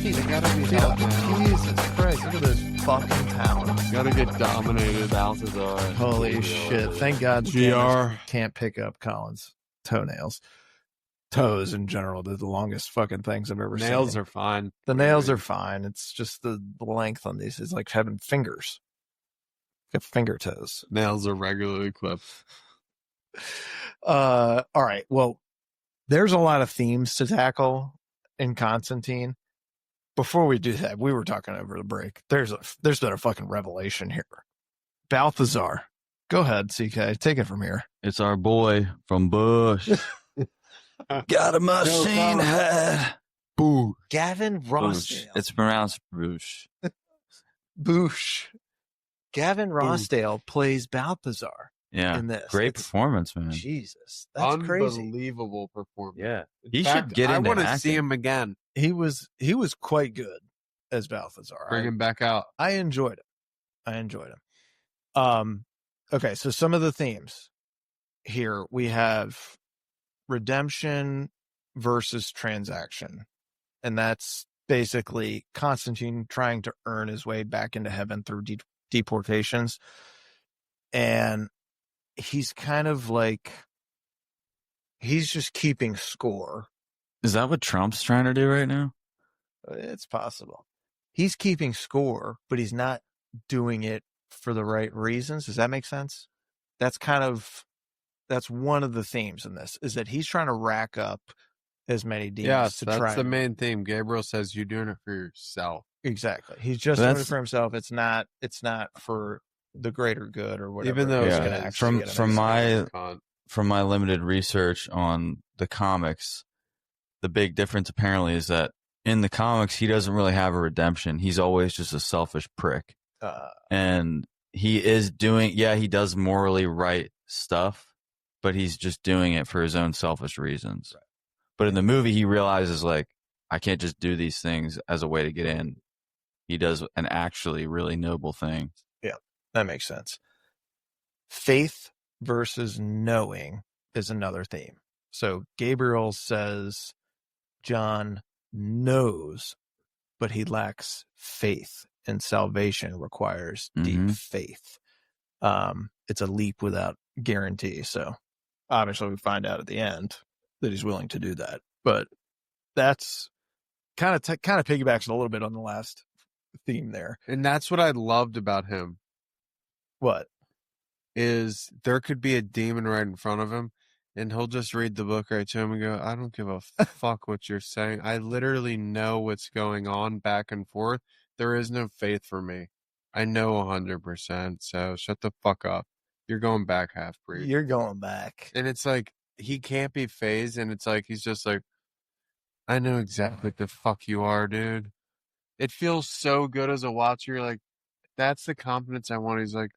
They gotta be Dude, Jesus Christ, look at this. fucking town. Gotta get dominated. Baptizes. Holy shit. Thank God the GR. cameras can't pick up Colin's toenails. Toes in general, they're the longest fucking things I've ever seen. Nails are fine. The nails are fine. It's just the length on these. It's like having fingers. Got finger toes. Nails are regularly clipped. All right. Well, there's a lot of themes to tackle in Constantine. Before we do that, we were talking over the break. There's been a fucking revelation here. Balthazar. Go ahead, CK. Take it from here. It's our boy from Bush. Got a machine head. Boo. Gavin Bush. Rossdale. It's pronounced Bush. Boosh. Gavin Rossdale plays Balthazar Yeah. in this. Great It's- performance, man. Jesus. That's crazy. Unbelievable performance. Yeah. In He fact, should get I into want to acting. see him again. He was quite good as Balthazar. Bring him back out. I enjoyed him. Okay, so some of the themes here we have redemption versus transaction. And that's basically Constantine trying to earn his way back into heaven through deportations. And he's kind of like, he's just keeping score. Is that what Trump's trying to do right now? It's possible. He's keeping score, but he's not doing it for the right reasons. Does that make sense? That's one of the themes in this, is that he's trying to rack up as many demons Yes, to that's try. the main theme. Gabriel says you're doing it for yourself. Exactly. He's just doing it for himself. It's not for the greater good or whatever. Even though He's Yeah. gonna actually get from him. my limited research on the comics, the big difference apparently is that in the comics he doesn't really have a redemption. He's always just a selfish prick. And he is doing, he does morally right stuff, but he's just doing it for his own selfish reasons. Right. But in the movie, he realizes, like, I can't just do these things as a way to get in. He does an actually really noble thing. Yeah, that makes sense. Faith versus knowing is another theme. So Gabriel says John knows, but he lacks faith, and salvation requires deep faith. It's a leap without guarantee. So obviously we find out at the end that he's willing to do that, but that's kind of piggybacks a little bit on the last theme there. And that's what I loved about him. What? Is there could be a demon right in front of him, and he'll just read the book right to him and go, I don't give a fuck what you're saying. I literally know what's going on back and forth. There is no faith for me. I know 100%, so shut the fuck up. You're going back, half-breed. You're going back. And it's like, he can't be phased, and it's like, he's just like, I know exactly what the fuck you are, dude. It feels so good as a watcher. You're like, that's the confidence I want. He's like,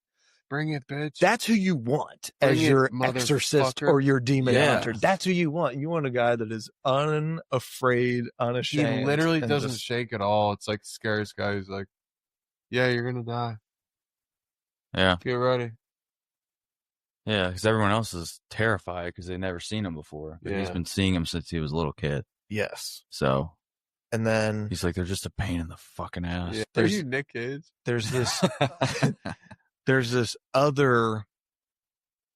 bring it, bitch. That's who you want as your exorcist or your demon hunter. That's who you want. You want a guy that is unafraid, unashamed. He literally doesn't shake at all. It's like the scariest guy who's like, yeah, you're going to die. Yeah. Get ready. Yeah, because everyone else is terrified because they've never seen him before. Yeah. He's been seeing him since he was a little kid. Yes. So. And then. He's like, they're just a pain in the fucking ass. Yeah. There's you, Nick Cage. There's this. There's this other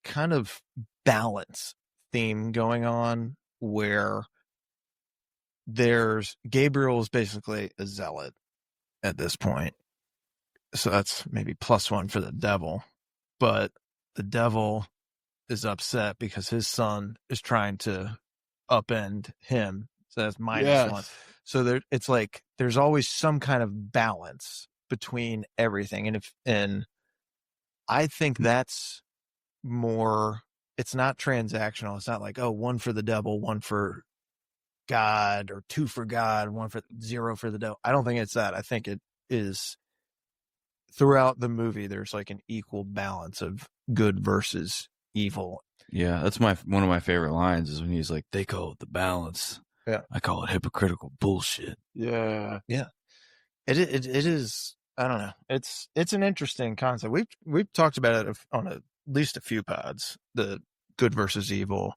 kind of balance theme going on where Gabriel is basically a zealot at this point. So that's maybe +1 for the devil. But the devil is upset because his son is trying to upend him. So that's -1. So it's like there's always some kind of balance between everything. And I think that's more, it's not transactional. It's not like, 1 for the devil, 1 for God, or 2 for God, 0 for the devil. I don't think it's that. I think it is throughout the movie, there's like an equal balance of good versus evil. Yeah, that's one of my favorite lines is when he's like, they call it the balance. Yeah. I call it hypocritical bullshit. Yeah. Yeah. It is. I don't know. It's an interesting concept. We've talked about it on at least a few pods, the good versus evil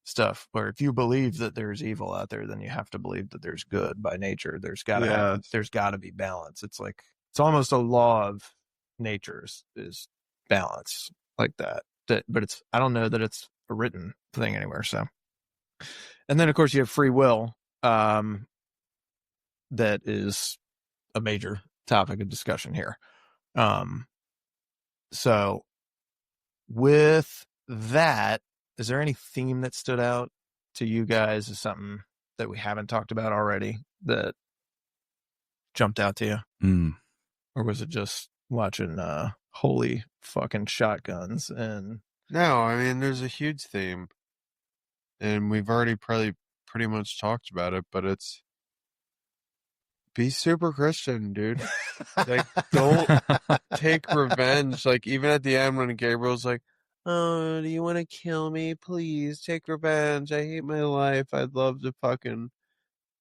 stuff, where if you believe that there's evil out there, then you have to believe that there's good by nature. There's gotta be balance. It's like It's almost a law of nature is balance like that. But I don't know that it's a written thing anywhere. So, and then of course you have free will. That is a major topic of discussion here. So with that, is there any theme that stood out to you guys as something that we haven't talked about already that jumped out to you? Or was it just watching holy fucking shotguns? And No, I mean, there's a huge theme, and we've already probably pretty much talked about it, but it's be super Christian, dude. Like, don't take revenge. Like, even at the end when Gabriel's like, oh, do you want to kill me? Please take revenge. I hate my life. I'd love to fucking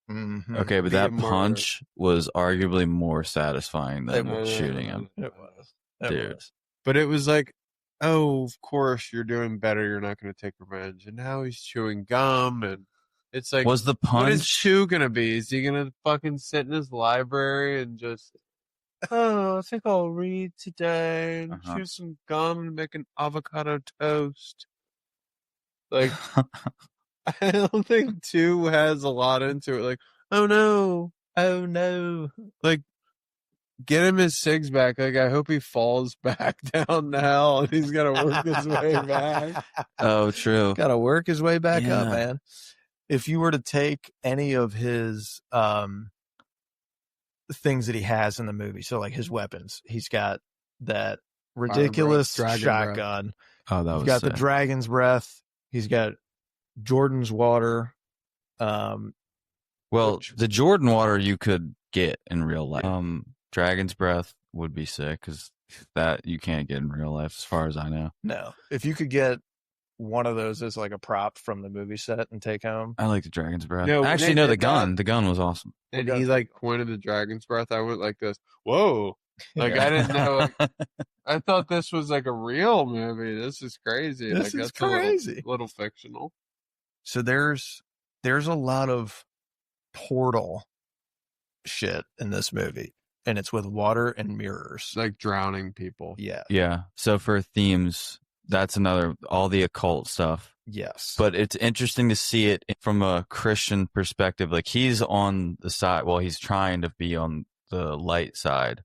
Okay, but be a that martyr. punch was arguably more satisfying than shooting him. It was. Dude. But it was like, oh, of course, you're doing better. You're not going to take revenge. And now he's chewing gum. And it's like, Was the what is punch? Chew going to be? Is he going to fucking sit in his library and just, oh, I think I'll read today and chew some gum and make an avocado toast? Like, I don't think 2 has a lot into it. Like, oh no. Like, get him his cigs back. Like, I hope he falls back down to hell and he's got to work his way back. Oh, true. Got to work his way back Yeah. up, man. If you were to take any of his things that he has in the movie, so like his weapons, he's got that ridiculous Dragon shotgun. Oh, that He's was got sick. the dragon's breath. He's got Jordan's water. Well, the Jordan water you could get in real life. Dragon's breath would be sick because that you can't get in real life, as far as I know. No, if you could get one of those as like a prop from the movie set and take home. I like the dragon's breath. No, Actually, no, the gun. The gun was awesome. And he like pointed the dragon's breath. I went like this. Whoa. Like, Yeah. I didn't know. Like, I thought this was like a real movie. This is crazy. This like, is that's crazy. A little fictional. So there's a lot of portal shit in this movie, and it's with water and mirrors. Like drowning people. Yeah. Yeah. So for themes, that's another, all the occult stuff. Yes. But it's interesting to see it from a Christian perspective. Like, he's on the side, well, he's trying to be on the light side.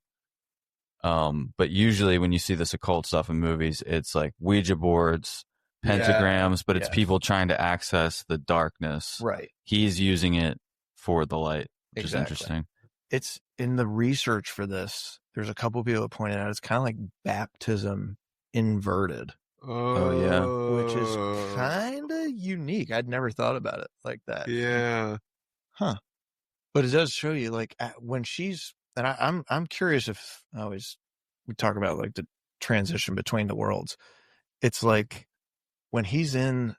But usually when you see this occult stuff in movies, it's like Ouija boards, pentagrams, but it's people trying to access the darkness. Right. He's using it for the light, which Exactly. is interesting. It's in the research for this. There's a couple people that pointed out it's kind of like baptism inverted. Oh, yeah. Which is kind of unique. I'd never thought about it like that. Yeah. Huh. But it does show you, like, when she's, and I'm curious if we talk about like the transition between the worlds. It's like when he's in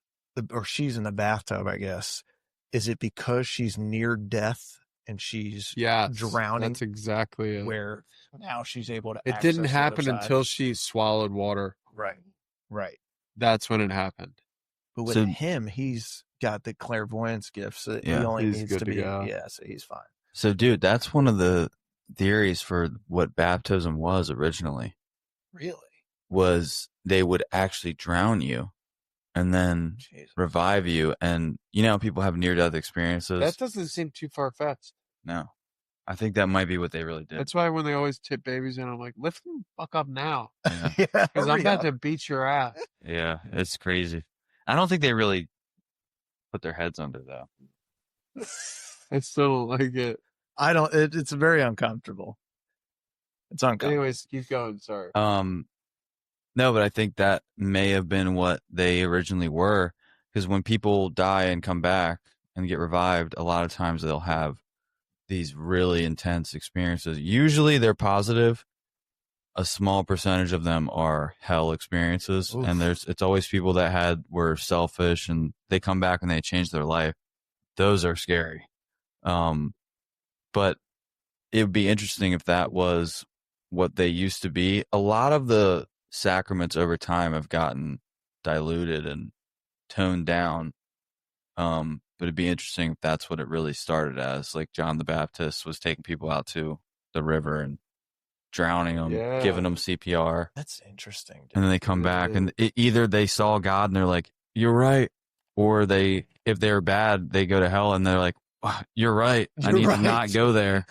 or she's in the bathtub, I guess. Is it because she's near death and she's drowning? That's exactly it. Where now she's able to. It didn't happen until she swallowed water. Right. That's when it happened. But with him, he's got the clairvoyance gift, so he only needs to be. Yeah, so he's fine. So, dude, that's one of the theories for what baptism was originally. Really? Was they would actually drown you and then revive you. And, you know, people have near-death experiences. That doesn't seem too far-fetched. No. I think that might be what they really did. That's why when they always tip babies in, I'm like, lift them the fuck up now. Yeah. Because I'm about to beat your ass. Yeah, it's crazy. I don't think they really put their heads under, though. I still don't like it. I don't. It's very uncomfortable. It's uncomfortable. Anyways, keep going. Sorry. No, but I think that may have been what they originally were. Because when people die and come back and get revived, a lot of times they'll have these really intense experiences. Usually they're positive. A small percentage of them are hell experiences. Oof. And it's always people that were selfish and they come back and they change their life. Those are scary. But it would be interesting if that was what they used to be. A lot of the sacraments over time have gotten diluted and toned down. But it'd be interesting if that's what it really started as. Like John the Baptist was taking people out to the river and drowning them, Yeah. giving them CPR. That's interesting, dude. And then they come It back, is. and either they saw God and they're like, "You're right," or if they're bad, they go to hell and they're like, oh, "You're right. I You're need right. to not go there."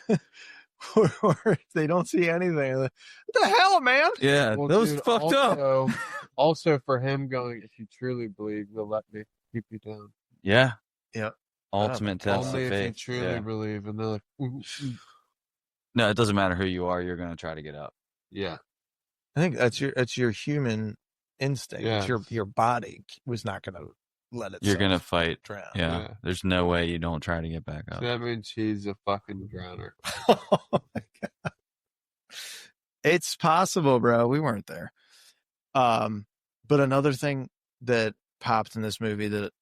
or if they don't see anything. Like, what the hell, man? Yeah, Well, that was dude, fucked up. Also, for him going, if you truly believe, they'll let me keep you down. Yeah, Yep. ultimate test Only of if you faith. truly Yeah. believe, and they're like, No, it doesn't matter who you are. You're gonna try to get up. yeah. I think that's your human instinct. Yeah. Your body was not going to let it. You're gonna fight. drown. Yeah. Yeah. There's no way you don't try to get back So up. that means he's a fucking drowner. Oh my God. It's possible, bro. We weren't there. But another thing that popped in this movie that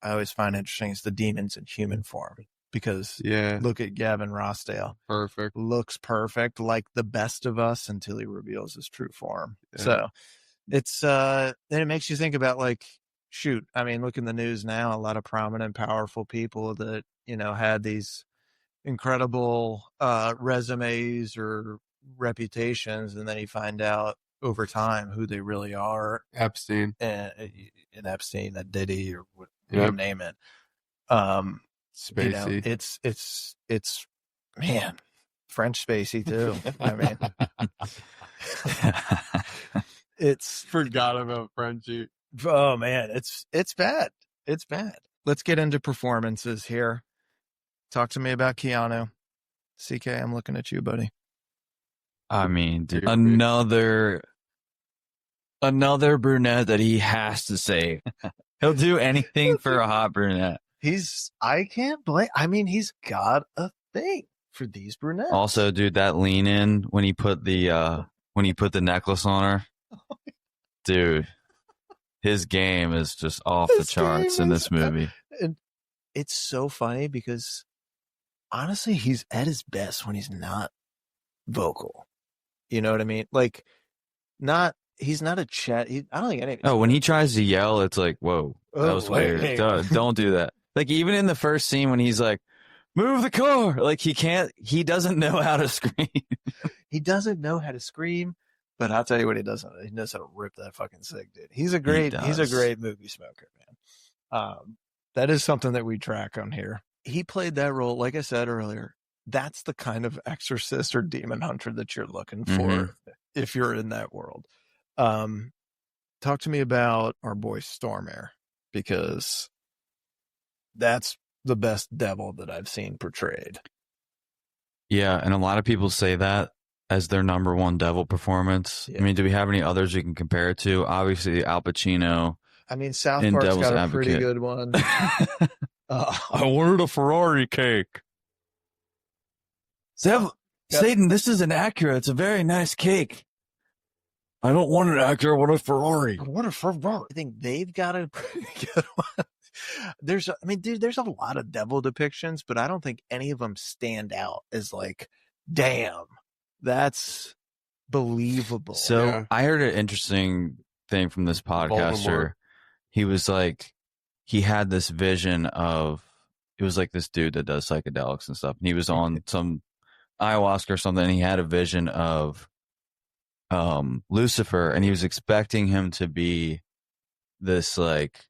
I always find interesting is the demons in human form. Because Yeah. look at Gavin Rossdale. Perfect. Looks perfect, like the best of us until he reveals his true form. Yeah. So it's then it makes you think about, like, shoot, I mean, look in the news now, a lot of prominent, powerful people that, had these incredible resumes or reputations, and then you find out over time who they really are, Epstein. and Epstein, a Diddy, or what Yep. you name it. Spacey. It's man, French Spacey too. I mean, it's Forgot about Frenchie. oh man, it's bad. It's bad. Let's get into performances here. Talk to me about Keanu. CK, I'm looking at you, buddy. I mean, dude, You're another brunette that he has to save. He'll do anything for a hot brunette. I can't blame. I mean, he's got a thing for these brunettes. Also, dude, that lean in when he put the necklace on her, dude, his game is just off the His charts game in is- this movie. And it's so funny because honestly, he's at his best when he's not vocal. You know what I mean? Like, he's not a chat. I don't think any. Oh, when he tries to yell, it's like, whoa, that Oh, was wait. weird. Don't do that. Like, even in the first scene when he's like, move the car, like he doesn't know how to scream. He doesn't know how to scream, but I'll tell you what he doesn't. He knows how to rip that fucking cig, dude. He's a great movie smoker, man. That is something that we track on here. He played that role, like I said earlier. That's the kind of exorcist or demon hunter that you're looking for if you're in that world. Talk to me about our boy Stormare, because that's the best devil that I've seen portrayed. Yeah, and a lot of people say that as their number one devil performance. Yeah. I mean, do we have any others you can compare it to? Obviously, Al Pacino. I mean, South In Park's Devil's got a Advocate. pretty good one. I wanted a Ferrari cake. Satan, this is an Acura. It's a very nice cake. I don't want an Acura. I want a Ferrari. What a Ferrari! I think they've got a pretty good one. There's a lot of devil depictions, but I don't think any of them stand out as like, damn, that's believable. So Yeah. I heard an interesting thing from this podcaster. Voldemort. He was like, he had this vision of, it was like this dude that does psychedelics and stuff. And he was on some ayahuasca or something. And he had a vision of Lucifer, and he was expecting him to be this like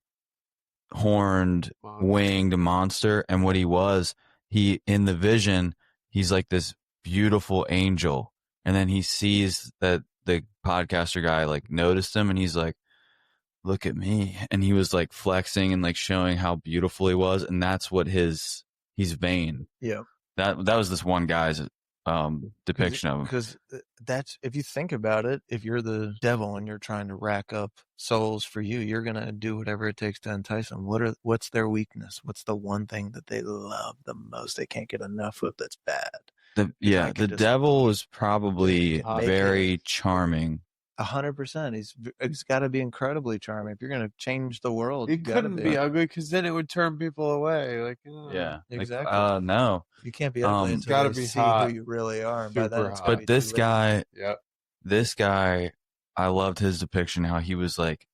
horned winged monster. And what he was, in the vision, he's like this beautiful angel. And then he sees that the podcaster guy like noticed him, and he's like, look at me. And he was like flexing and like showing how beautiful he was. And that's what he's vain. Yeah. That was this one guy's depiction of him. Because that's, if you think about it, if you're the devil and you're trying to rack up souls for you, you're gonna do whatever it takes to entice them. What's their weakness? What's the one thing that they love the most? They can't get enough of. That's bad. I could The just devil is probably make very charming. 100%. He's got to be incredibly charming. If you're gonna change the world, It you gotta couldn't be ugly, because then it would turn people away. Like, Yeah. Exactly. Like, no. You can't be ugly It's until gotta they be see hot. who you really are. And by then, Super it's hot. gonna But be this too late. guy, I loved his depiction, how he was like,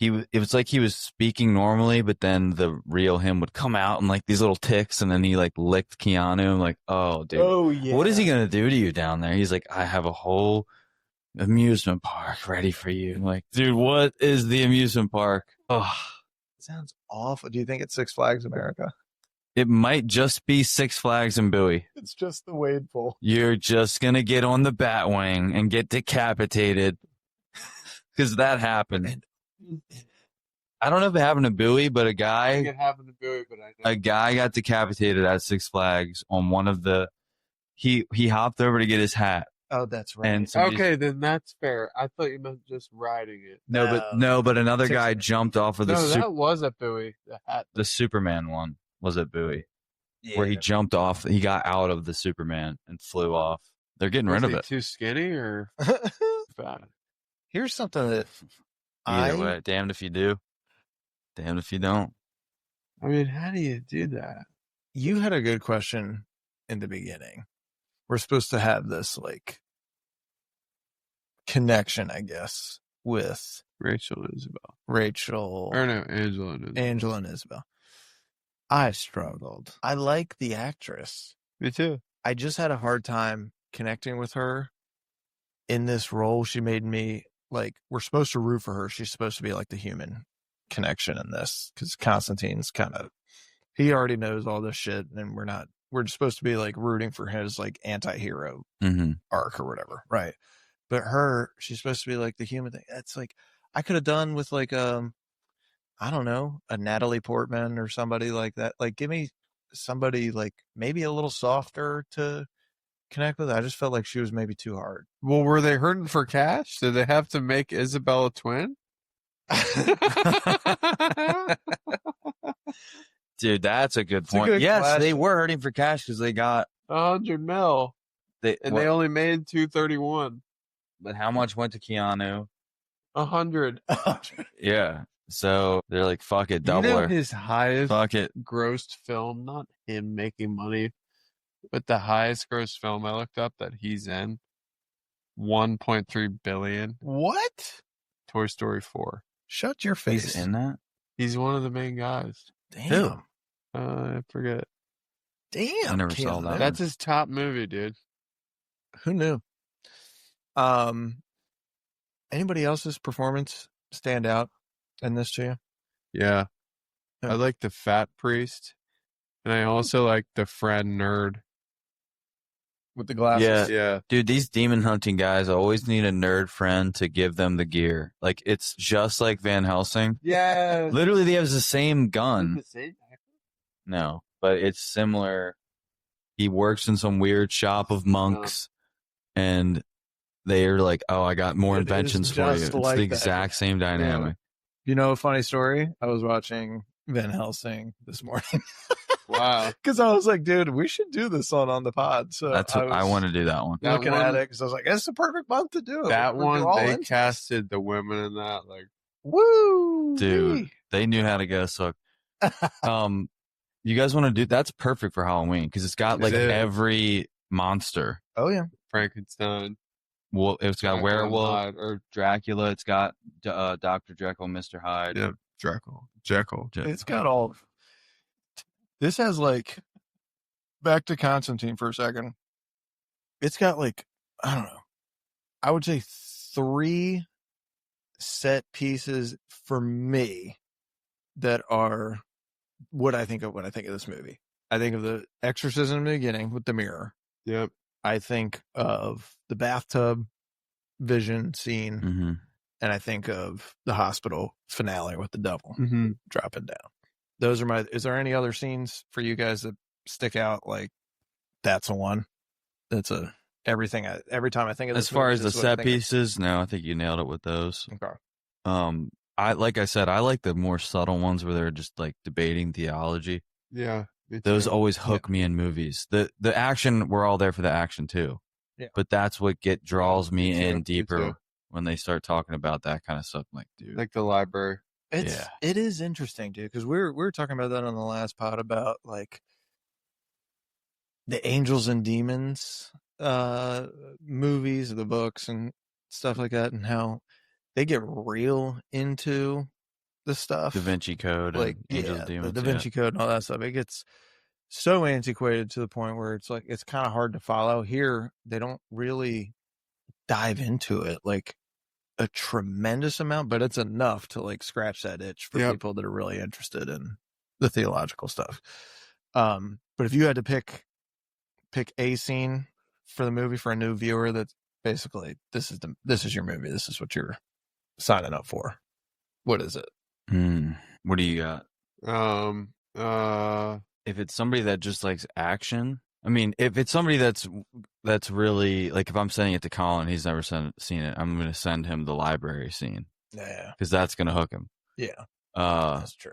it was like he was speaking normally, but then the real him would come out and like these little ticks, and then he like licked Keanu. I'm like, oh, dude, yeah. what is he gonna do to you down there? He's like, I have a whole amusement park ready for you. I'm like, dude, what is the amusement park? Oh, Sounds awful. Do you think it's Six Flags America? it might just be Six Flags and Bowie. It's just the wave pool. You're just gonna get on the Batwing and get decapitated because that happened. I don't know if it happened to Bowie, but I think it happened to Bowie, but I know. a guy got decapitated at Six Flags on one of the. He hopped over to get his hat, Oh, that's right. and somebody- Okay, then that's fair. I thought you meant just riding it. but another Six- guy jumped off of the No, that was at Bowie. The hat. the Superman one was at Bowie, where he jumped off. He got out of the Superman and flew off. They're getting Was rid of he it. too skinny or fat? Here's something that Either way, damned if you do, damned if you don't. I mean, how do you do that? you had a good question in the beginning. We're supposed to have this like connection, I guess, with Rachel and Isabel. Rachel, Or no, Angela and Isabel. Angela, and Isabel. I struggled. I like the actress. Me too. I just had a hard time connecting with her in this role. She made me like, we're supposed to root for her. She's supposed to be like the human connection in this because Constantine's kind of, he already knows all this shit and we're supposed to be like rooting for his like anti-hero Mm-hmm. arc or whatever. Right. But her, she's supposed to be like the human thing. It's like, I could have done with like, I don't know, a Natalie Portman or somebody like that. Like, give me somebody like maybe a little softer to connect with. I just felt like she was maybe too hard. Well, were they hurting for cash? Did they have to make Isabel a twin? Dude, that's a good It's a point. good Yes, question. they were hurting for cash because they got $100 million, and they only made 231. But how much went to Keanu? 100. Yeah. So they're like, fuck it, double You know her. his highest Fuck it. grossed film, not him making money, but the highest grossed film I looked up that he's in, 1.3 billion. What? Toy Story 4. Shut your face. He's in that? He's one of the main guys. Damn. I forget. Damn. I never saw Keanu. that. That's his top movie, dude. Who knew? Anybody else's performance stand out in this to you? Yeah. Yeah. I like the fat priest, and I also like the friend nerd. With the glasses? Yeah. Yeah. Dude, these demon hunting guys always need a nerd friend to give them the gear. Like, it's just like Van Helsing. Yeah. Literally, they have the same gun. No, but it's similar. He works in some weird shop of monks, and they're like, "Oh, I got more It is inventions for you." just It's like the that. exact same dynamic. You know a funny story? I was watching Van Helsing this morning Wow. because I was like, dude, we should do this on the pod. So That's what I want to do. That one. That looking one- at it because I was like, it's the perfect month to do it. That We're one, all they into it. casted the women in that. Like, Woo! Dude, they knew how to get us hooked. You guys want to do? That's perfect for Halloween because it's got like Is it? every monster. Oh, yeah. Frankenstein. Well, it's got Jekyll and werewolf Hyde. or Dracula. It's got Dr. Jekyll, Mr. Hyde. Yeah, Jekyll. It's got all. This has like, back to Constantine for a second. It's got like, I don't know. I would say 3 set pieces for me that are what I think of when I think of this movie. I think of the exorcism in the beginning with the mirror. Yep. I think of the bathtub vision scene, Mm-hmm. and I think of the hospital finale with the devil Mm-hmm. dropping down. Those are my. Is there any other scenes for you guys that stick out? Like, that's a one. That's a everything. Every time I think of this As far movie, as the this is what I set think of. pieces, no, I think you nailed it with those. Okay. I like I said, I like the more subtle ones where they're just like debating theology. Yeah. me Those too. always hook me in movies. The action, we're all there for the action too. Yeah. But that's what draws me Me too, in me deeper too. when they start talking about that kind of stuff. I'm like, dude, Like the library. It is interesting, dude, because we were talking about that on the last pod about like the angels and demons movies, the books and stuff like that, and how they get real into the stuff. Da Vinci Code, Like, and Angels yeah, and Demons. the Da Vinci Code and all that stuff. It gets so antiquated to the point where it's like it's kind of hard to follow. Here, they don't really dive into it like a tremendous amount, but it's enough to like scratch that itch for people that are really interested in the theological stuff. But if you had to pick a scene for the movie for a new viewer, that's basically this is your movie. This is what you're signing up for. What is it? What do you got? Uh, If it's somebody that just likes action, I mean, if it's somebody that's really like, if I'm sending it to Colin, he's never seen it, I'm going to send him the library scene. Yeah, because that's going to hook him. Yeah, that's true.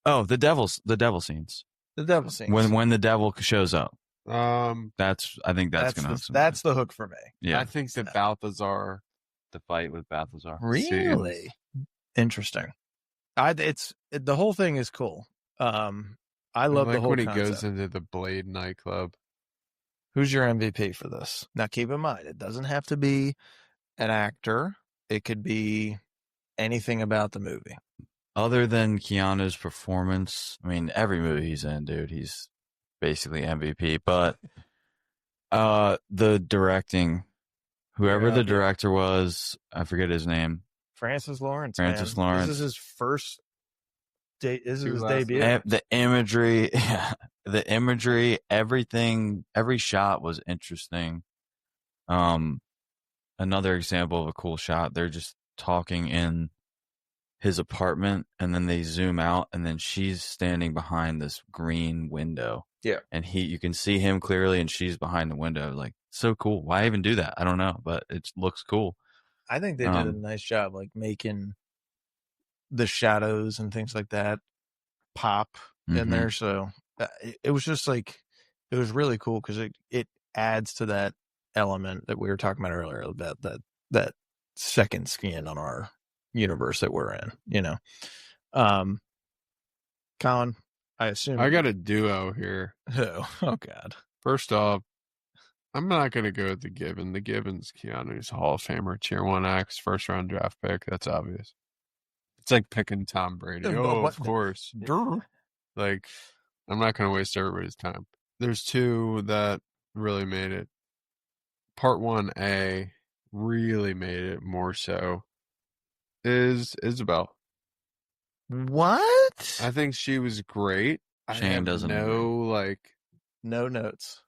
Oh, the devil scenes. The devil scenes. When the devil shows up. I think that's going to hook him. That's the hook for me. Yeah, I think the Balthazar, the fight with Balthazar. Really interesting. The whole thing is cool. I love the whole when he concept. goes into the Blade nightclub. Who's your MVP for this? Now, keep in mind, it doesn't have to be an actor. It could be anything about the movie. Other than Keanu's performance, I mean, every movie he's in, dude, he's basically MVP. But the directing, whoever the director was, I forget his name. Francis Lawrence. Francis Lawrence. This is his first. This is his debut. The imagery, everything, every shot was interesting. Another example of a cool shot, they're just talking in his apartment, and then they zoom out, and then she's standing behind this green window. Yeah. And you can see him clearly, and she's behind the window. Like, so cool. Why even do that? I don't know, but it looks cool. I think they did a nice job, like making the shadows and things like that pop in there. So it was just like, it was really cool because it adds to that element that we were talking about earlier, about that second skin on our universe that we're in, you know. Colin, I assume I got a duo here. Oh God. First off, I'm not going to go with the Gibbon. The Gibbon's Keanu's Hall of Famer, Tier 1 X, first round draft pick. That's obvious. It's like picking Tom Brady. Oh, of course. Like, I'm not going to waste everybody's time. There's two that really made it. Part 1A really made it more so is Isabel. What? I think she was great. Shane doesn't know, no notes.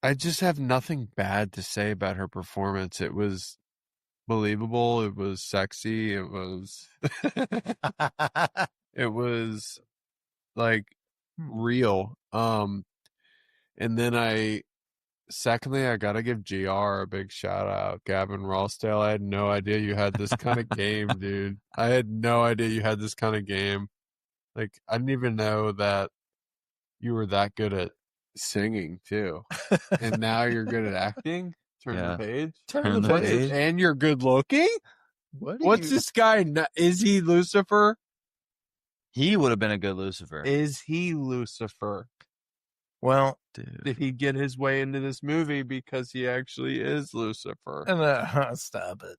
I just have nothing bad to say about her performance. It was believable. It was sexy. It was, it was like real. And then secondly, I gotta give GR a big shout out. Gavin Rossdale. I had no idea you had this kind of game, dude. I had no idea you had this kind of game. Like, I didn't even know that you were that good at singing too. And now you're good at acting. Turn the page. Turn the page. And you're good looking. What's this guy? Is he Lucifer? He would have been a good Lucifer. Is he Lucifer? Well, dude, did he get his way into this movie because he actually is Lucifer? And stop it.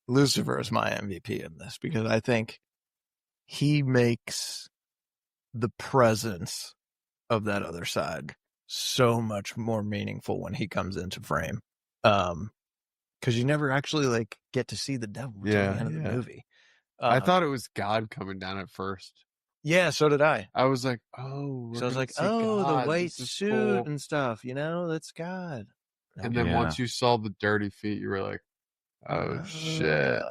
Lucifer is my MVP in this because I think he makes the presence of that other side so much more meaningful when he comes into frame. Because you never actually get to see the devil until the end of the movie. I thought it was God coming down at first. Yeah, so did I. I was like, oh. So I was like, God. the white suit cool. and stuff, that's God. And then once you saw the dirty feet, you were like, oh, shit.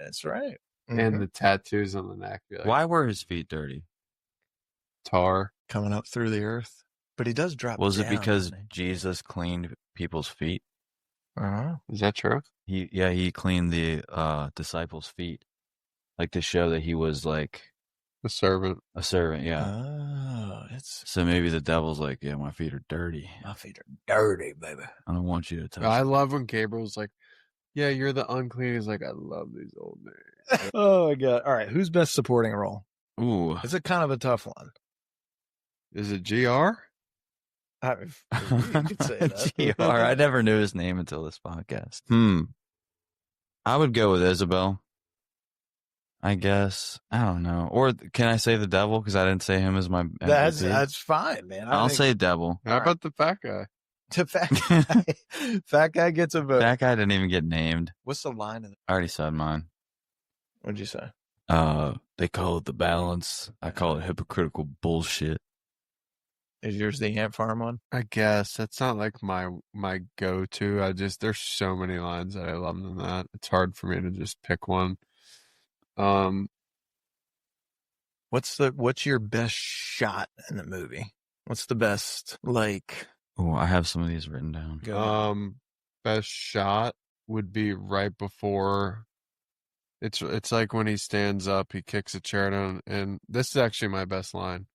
That's right. And the tattoos on the neck. Like, why were his feet dirty? Tar. Coming up through the earth. But he does drop Was down, it because Jesus cleaned people's feet? Is that true? He cleaned the disciples' feet. Like to show that he was like a servant. A servant, yeah. Oh, so maybe the devil's like, yeah, my feet are dirty. My feet are dirty, baby. I don't want you to touch I them. love when Gabriel's like, yeah, you're the unclean. He's like, I love these old men. Oh my God. All right. Who's best supporting role? Ooh. It's a kind of a tough one. Is it GR? You could say that. GR. I never knew his name until this podcast. I would go with Isabel. I guess. I don't know. Or can I say the devil? Because I didn't say him as my MVP. That's fine, man. I'll say devil. How about the fat guy? the fat guy gets a vote. That guy didn't even get named. What's the line of I already said mine. What'd you say? They call it the balance. I call it hypocritical bullshit. Is yours the Ant Farm one? I guess that's not like my go-to. There's so many lines that I love than that. It's hard for me to just pick one. What's your best shot in the movie? What's the best Oh, I have some of these written down. Best shot would be right before. It's like when he stands up, he kicks a chair down, and this is actually my best line.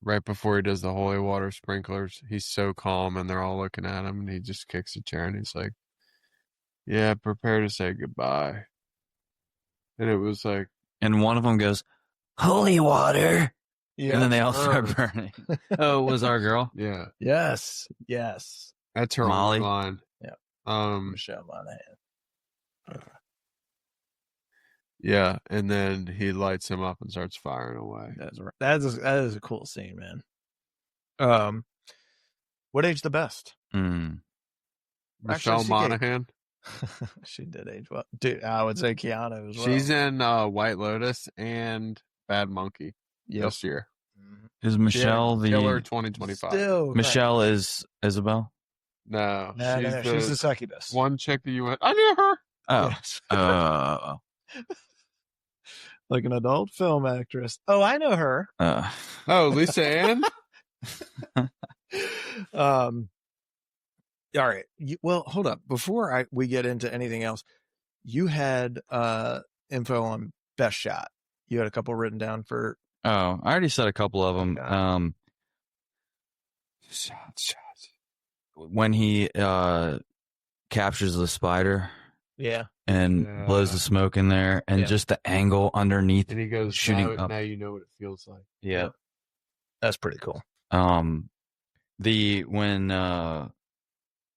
Right before he does the holy water sprinklers, he's so calm, and they're all looking at him, and he just kicks a chair, and he's like, "Yeah, prepare to say goodbye." And it was like, And one of them goes, "Holy water." Yeah. And then they all start burning. Oh, it was our girl? yeah, Yes. that's her Molly? only line. Yeah. Michelle Monaghan. Yeah, and then he lights him up and starts firing away. That is a cool scene, man. What age the best? Mm. Michelle Actually, Monaghan. She did age well. Dude, I would say Keanu as well. She's in White Lotus and Bad Monkey this year. Is Michelle Killer the 2025. Still, Michelle is Isabel? No, No, she's the succubus. one chick that you went, I knew her. Oh. Yes. Like an adult film actress. Oh, I know her. Oh, Lisa Ann? All right. Well, hold up. Before we get into anything else, you had info on best shot. You had a couple written down for. Oh, I already said a couple of them. Okay. Shots. When he captures the spider. Yeah. And blows the smoke in there, and just the angle underneath. And he goes, shooting up. Now you know what it feels like. Yeah. That's pretty cool. When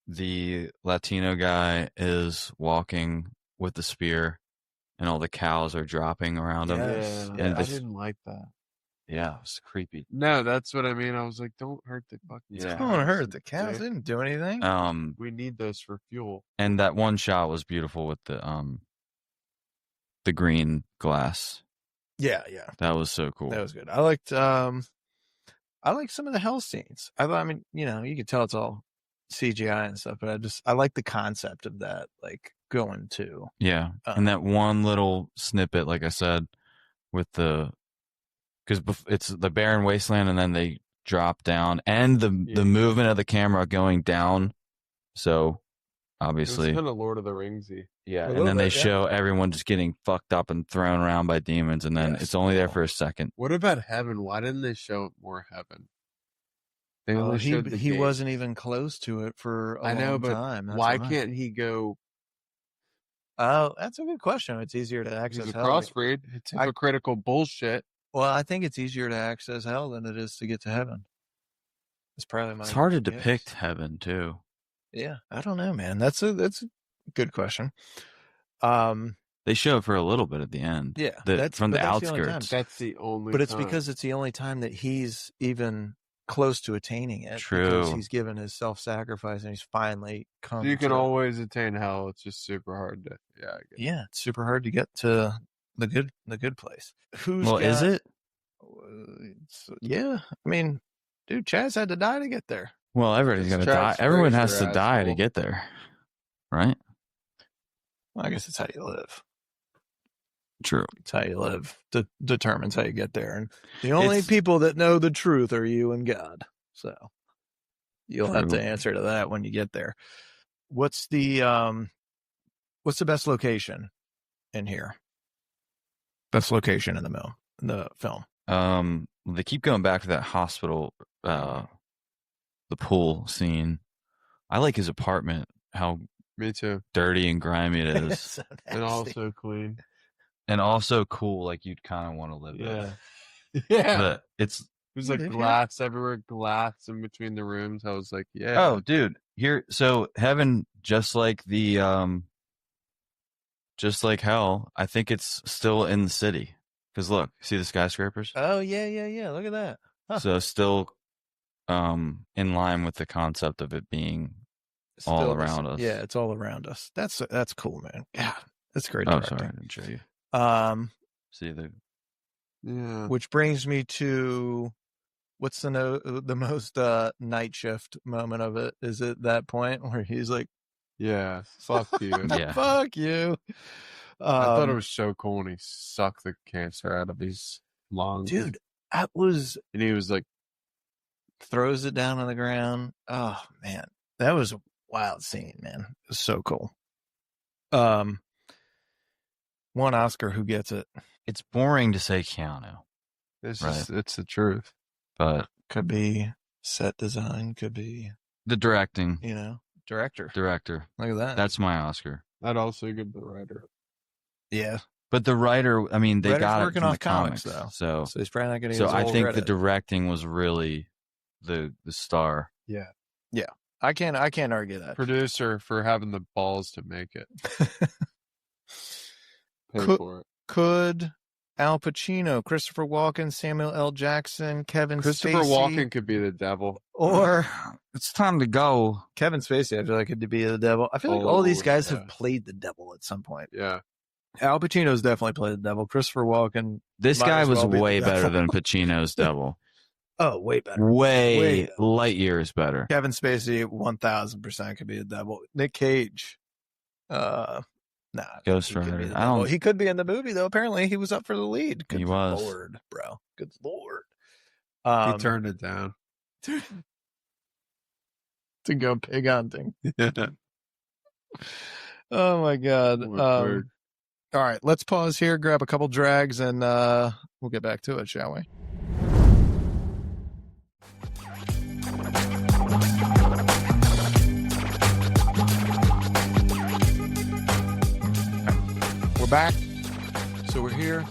the Latino guy is walking with the spear and all the cows are dropping around him. Yes. Yeah, And I didn't like that. Yeah, it was creepy. No, that's what I mean. I was like, don't hurt the fucking Yeah. Don't hurt the cows. They didn't do anything. We need those for fuel. And that one shot was beautiful with the green glass. Yeah. That was so cool. That was good. I liked some of the hell scenes. I mean, you can tell it's all CGI and stuff, but I like the concept of that, like going to. Yeah. And that one little snippet, like I said, with because it's the barren wasteland, and then they drop down, and the movement of the camera going down. So obviously, It's kind of Lord of the Ringsy. Yeah, and then they show everyone just getting fucked up and thrown around by demons, and then it's only there for a second. What about heaven? Why didn't they show more heaven? They only showed the he gate. wasn't even close to it for a long time. That's why can't he go? Oh, that's a good question. It's easier to access He's a hell. crossbreed. It's hypocritical bullshit. Well, I think it's easier to access hell than it is to get to heaven. It's probably It's hard to depict heaven too. Yeah, I don't know, man. That's a good question. They show it for a little bit at the end. Yeah, that's from the outskirts. That's the only. But it's because it's the only time that he's even close to attaining it. True. Because he's given his self-sacrifice and he's finally come. You can always attain hell. It's just super hard to. Yeah. Yeah, it's super hard to get to the good place. Is it? Yeah, I mean, dude, Chaz had to die to get there. Well, everybody's gonna die. Everyone has to die to get there, right? Well, I guess it's how you live. True. It's how you live determines how you get there, and the only people that know the truth are you and God. So you'll have to answer to that when you get there. What's the best location in here? Best location in the film. They keep going back to that hospital, the pool scene. I like his apartment. How me too. Dirty and grimy it is, So and also clean, and also cool. Like you'd kind of want to live there. Yeah. But there's like glass everywhere, glass in between the rooms. I was like, yeah. Oh, dude, so heaven, just like the just like hell, I think it's still in the city. Because look, see the skyscrapers? Oh yeah. Look at that. Huh. So still in line with the concept of it being all Still around us. Yeah, it's all around us. That's cool, man. Yeah, that's great Oh, directing. sorry, I didn't show you. See the Yeah. Which brings me to what's the most night shift moment of it? Is it that point where he's like, Yeah. Fuck you. Yeah. fuck you. I thought it was so cool when he sucked the cancer out of his lungs. Dude, that was And he was like, throws it down on the ground. Oh man, that was a wild scene, man. It was so cool. One Oscar, who gets it? it's boring to say Keanu, it's Right. just, it's the truth. but Could be set design, could be, the directing, director. director, Look at that. that's my Oscar. I'd also give the writer. Yeah. But the writer, I mean, they Writer's got it working from off the comics, though. so So he's probably not going to so get his I whole think the credit. directing was really the star. Yeah. I can't argue that. Producer for having the balls to make it. Pay Could- for it. Could Al Pacino, Christopher Walken, Samuel L. Jackson, Kevin Christopher Spacey, Walken could be the devil. or It's time to go. Kevin Spacey, I feel like could be the devil. I feel like all these Oh, guys yeah. have played the devil at some point. Yeah. Al Pacino's definitely played the devil. Christopher Walken, This Might guy as was well be the way better devil. than Pacino's devil. oh, way better. Way better. light years better. Kevin Spacey, 1000% could be the devil. Nick Cage, nah, Ghost he could be Rider. the I devil. don't- He could be in the movie though. Apparently, he was up for the lead. Good He was. Lord, bro. Good Lord. He turned it down. to go pig hunting. Oh my God. Word. All right, let's pause here, grab a couple drags, and we'll get back to it, shall we? We're back. So we're here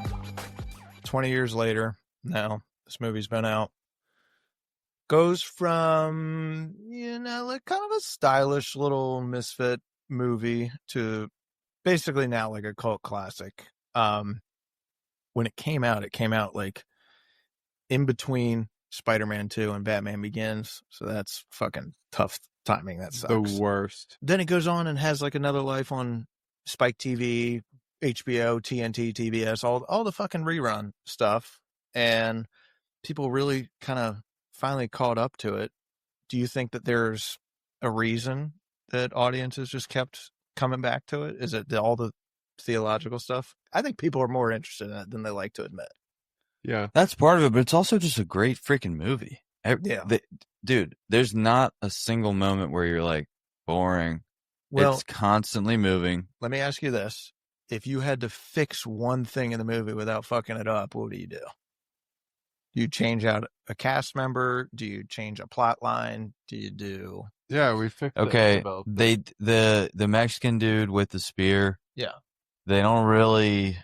20 years later now. This movie's been out. Goes from, like kind of a stylish little misfit movie to basically now like a cult classic. When it came out like in between Spider-Man 2 and Batman Begins. So that's fucking tough timing. That sucks. The worst. Then it goes on and has like another life on Spike TV, HBO, TNT, TBS, all the fucking rerun stuff. And people really kind of finally caught up to it. Do you think that there's a reason that audiences just kept coming back to it? Is it all the theological stuff? I think people are more interested in it than they like to admit. Yeah. That's part of it, but it's also just a great freaking movie. Yeah. Dude, there's not a single moment where you're like, boring. Well, It's constantly moving. let me ask you this. If you had to fix one thing in the movie without fucking it up, what do you do? Do you change out a cast member? Do you change a plot line? Do you do... Yeah, we fixed it. Okay, Isabel. the Mexican dude with the spear. Yeah. They don't really.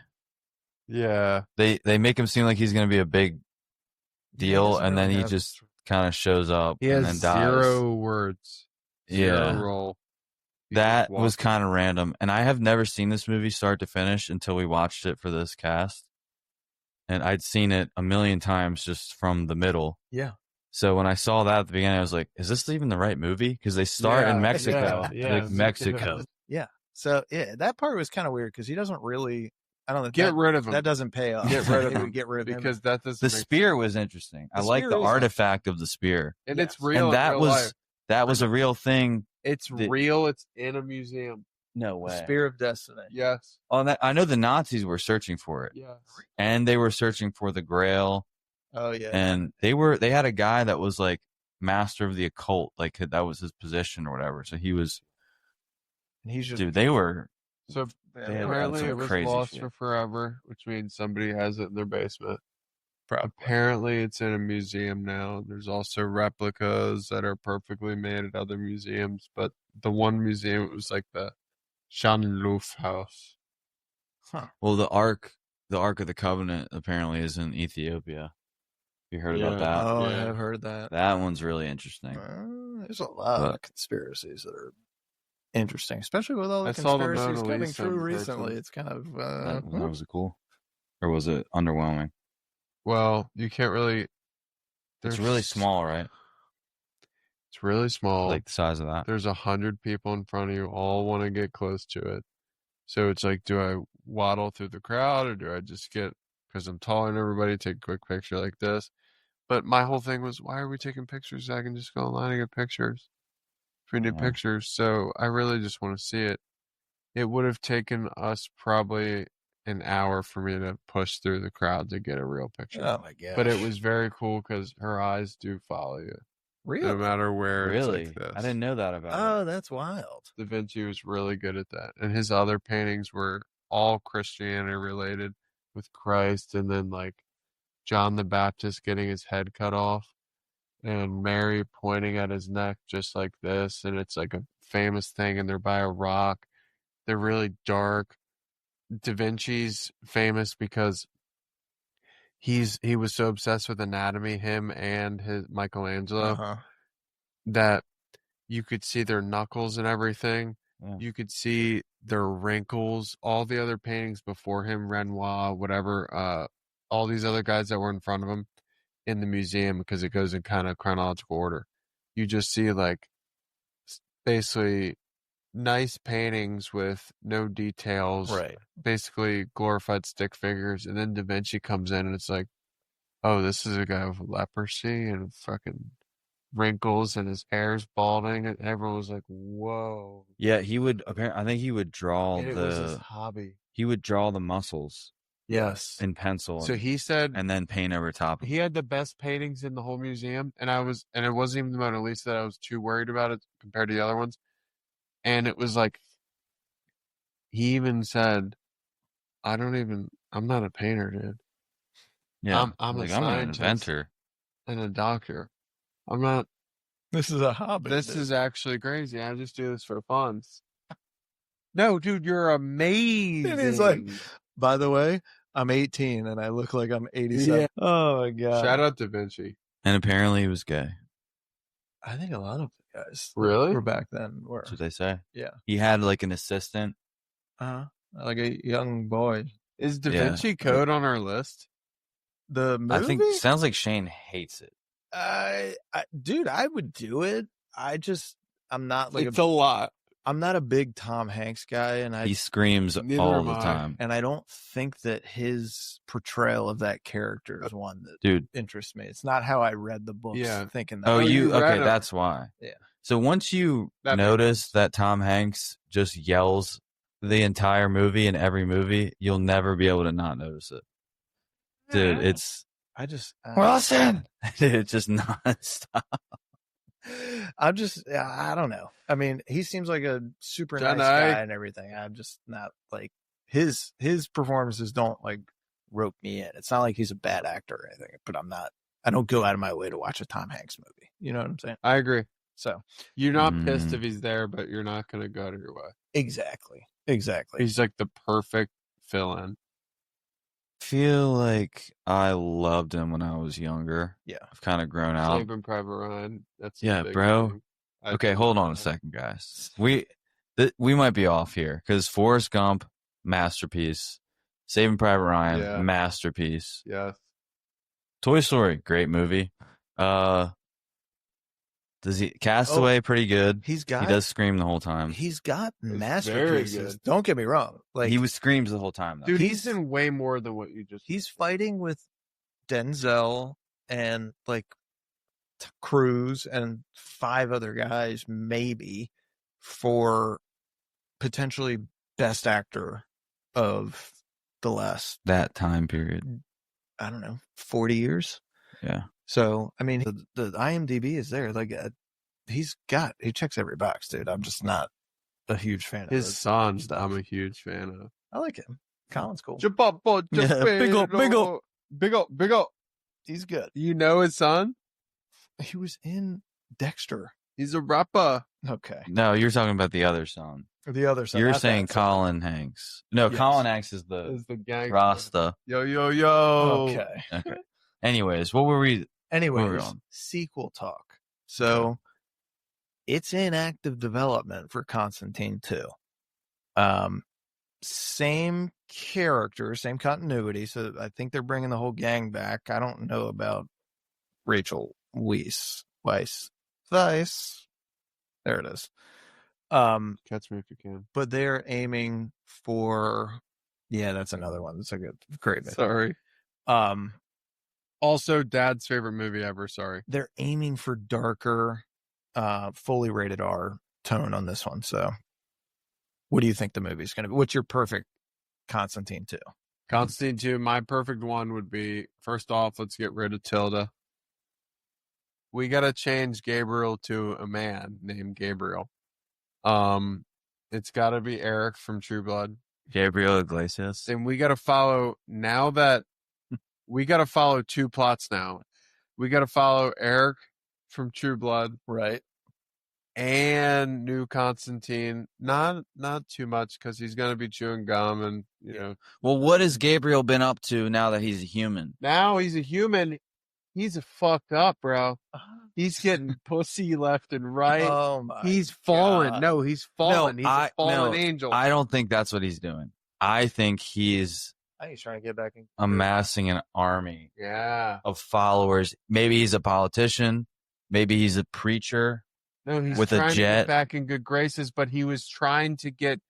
Yeah. They make him seem like he's going to be a big deal, doesn't and then really he have- just kind of shows up He and has then dies. 0 words. Yeah. 0 role. He That just was walks. kind of random, and I have never seen this movie start to finish until we watched it for this cast, and I'd seen it a million times just from the middle. Yeah. So when I saw that at the beginning, I was like, "Is this even the right movie?" Because they start in Yeah, Mexico, yeah, like Mexico. Yeah. So yeah, that part was kind of weird because he doesn't really... I don't know. Get rid of him. That doesn't pay off. Get rid of him. Get rid of him. because that doesn't The make spear was interesting. I The like spear the is artifact of the spear, and Yes. it's real. and that in real was life. that was a real thing. It's the- real. It's in a museum. No The Spear of Destiny. Yes. On that, I know the Nazis were searching for it, Yes. and they were searching for the Grail, Oh yeah. and they had a guy that was like master of the occult, like that was his position or whatever. So he was, And he's just dude. They were So Yeah, They had apparently some it was crazy lost shit. for forever, which means somebody has it in their basement. Probably. Apparently it's in a museum now. There's also replicas that are perfectly made at other museums, but the one museum, it was like the Shanluf house. well. The Ark of the Covenant apparently is in Ethiopia. You heard about Yeah. that? Oh, I Yeah. have heard that. That one's really interesting. There's a lot of But- conspiracies that are interesting, especially with all the I saw the conspiracies Mona coming Lisa true in recently. person. It's kind of That was it cool, or was it underwhelming? Well, you can't really. It's really small, right? It's really small. Like the size of that. There's 100 people in front of you, all want to get close to it. So it's like, do I waddle through the crowd, or do I just get, because I'm taller than everybody, take a quick picture like this? But my whole thing was, why are we taking pictures? I can just go online and get pictures. If we need pictures. So I really just want to see it. It would have taken us probably an hour for me to push through the crowd to get a real picture. oh my god! But it was very cool because her eyes do follow you. really No matter where Really? it's like this. I didn't know that about oh, it. that's wild. Da Vinci was really good at that. And his other paintings were all Christianity related with Christ, and then like John the Baptist getting his head cut off and Mary pointing at his neck just like this. And it's like a famous thing, and they're by a rock. They're really dark. Da Vinci's famous because he was so obsessed with anatomy, him and his Michelangelo, Uh-huh. that you could see their knuckles and everything. Yeah. You could see their wrinkles. All the other paintings before him, Renoir, whatever, all these other guys that were in front of him in the museum, because it goes in kind of chronological order. You just see like basically nice paintings with no details, Right. basically glorified stick figures. And then Da Vinci comes in and it's like, oh, this is a guy with leprosy and fucking wrinkles and his hair's balding, and everyone was like, whoa. Yeah, he would. Apparently, I think he would draw And it was his hobby. He would draw the muscles Yes. in pencil. So he said, and then paint over top. He had the best paintings in the whole museum, and it wasn't even the Mona Lisa that I was too worried about it compared to the other ones. And it was like, he even said, I'm not a painter, dude. Yeah, I'm like, a I'm an scientist inventor and a doctor. I'm not. This is a hobby. This is actually crazy. I just do this for fun. No, dude, you're amazing. And he's like, by the way, I'm 18 and I look like I'm 87. Yeah. Oh my god! Shout out Da Vinci. And apparently he was gay. I think a lot of the guys Really? were back then were. That's what they say. Yeah. He had like an assistant. Like a young boy. Is Da Vinci Code on our list? The movie? I think sounds like Shane hates it. Dude, I would do it. I'm not like It's a lot. I'm not a big Tom Hanks guy, and He screams Neither all am the I. time. and I don't think that his portrayal of that character is one that Dude. interests me. It's not how I read the books thinking that. Oh, you read okay, him. that's why. Yeah. So once you That notice that Tom Hanks just yells the entire movie in every movie, you'll never be able to not notice it. Dude, it's Wilson. It's just nonstop. I don't know. I mean, he seems like a super nice Dunno. guy and everything. I'm just not like his performances don't like rope me in. It's not like he's a bad actor or anything, but I don't go out of my way to watch a Tom Hanks movie. You know what I'm saying? I agree. So You're not pissed if he's there, but you're not going to go out of your way. exactly. He's like the perfect fill-in. Feel like I loved him when I was younger. Yeah. I've kind of grown out. Saving Private Ryan. That's Yeah, the big bro. thing. Okay, hold on a second, guys. We might be off here because Forrest Gump, masterpiece. Saving Private Ryan, masterpiece. Yes. Toy Story, great movie. Castaway, pretty good. He does scream the whole time. He's got very masterpieces. good. Don't get me wrong. Like He screams the whole time, though. Dude, he's in way more than what you just. he's fighting with Denzel and like Cruz and 5 other guys, maybe, for potentially best actor of the last, that time period. I don't know, 40 years. Yeah. So, I mean, the IMDb is there. Like, he checks every box, dude. I'm just not a huge fan of His son, stuff. I'm a huge fan of. I like him. Colin's cool. Jump up, Big up. Big up. He's good. You know his son? He was in Dexter. He's a rapper. Okay. No, you're talking about the other son. Or the other side. You're not saying that side. Colin Hanks. No, Yes. Colin Hanks is the Is the gangster. Rasta. Yo, yo, yo. Okay. Okay. Anyways, what were we? Anyways, on. sequel talk. So it's in active development for Constantine 2. Same character, same continuity. So I think they're bringing the whole gang back. I don't know about Rachel Weisz. There it is. Catch me if you can. But they're aiming for, yeah, that's another one. It's a great movie. Sorry. Also, Dad's favorite movie ever. Sorry. They're aiming for darker, fully rated R tone on this one. So, what do you think the movie's going to be? What's your perfect Constantine 2? Constantine 2, my perfect one would be, first off, let's get rid of Tilda. We got to change Gabriel to a man named Gabriel. It's got to be Eric from True Blood. Gabriel Iglesias. And we got to follow, now that we got to follow two plots now. We got to follow Eric from True Blood. Right. And new Constantine. Not too much, because he's going to be chewing gum and, you know. Well, what has Gabriel been up to now that he's a human? Now he's a human. He's a fucked up, bro. He's getting pussy left and right. Oh my He's fallen. God. No, he's fallen. He's a fallen angel. I don't think that's what he's doing. I think he's I think he's trying to get back in. amassing an army Yeah. of followers. Maybe he's a politician. Maybe he's a preacher. No, he's with a trying to jet. get back in good graces, but he was trying to get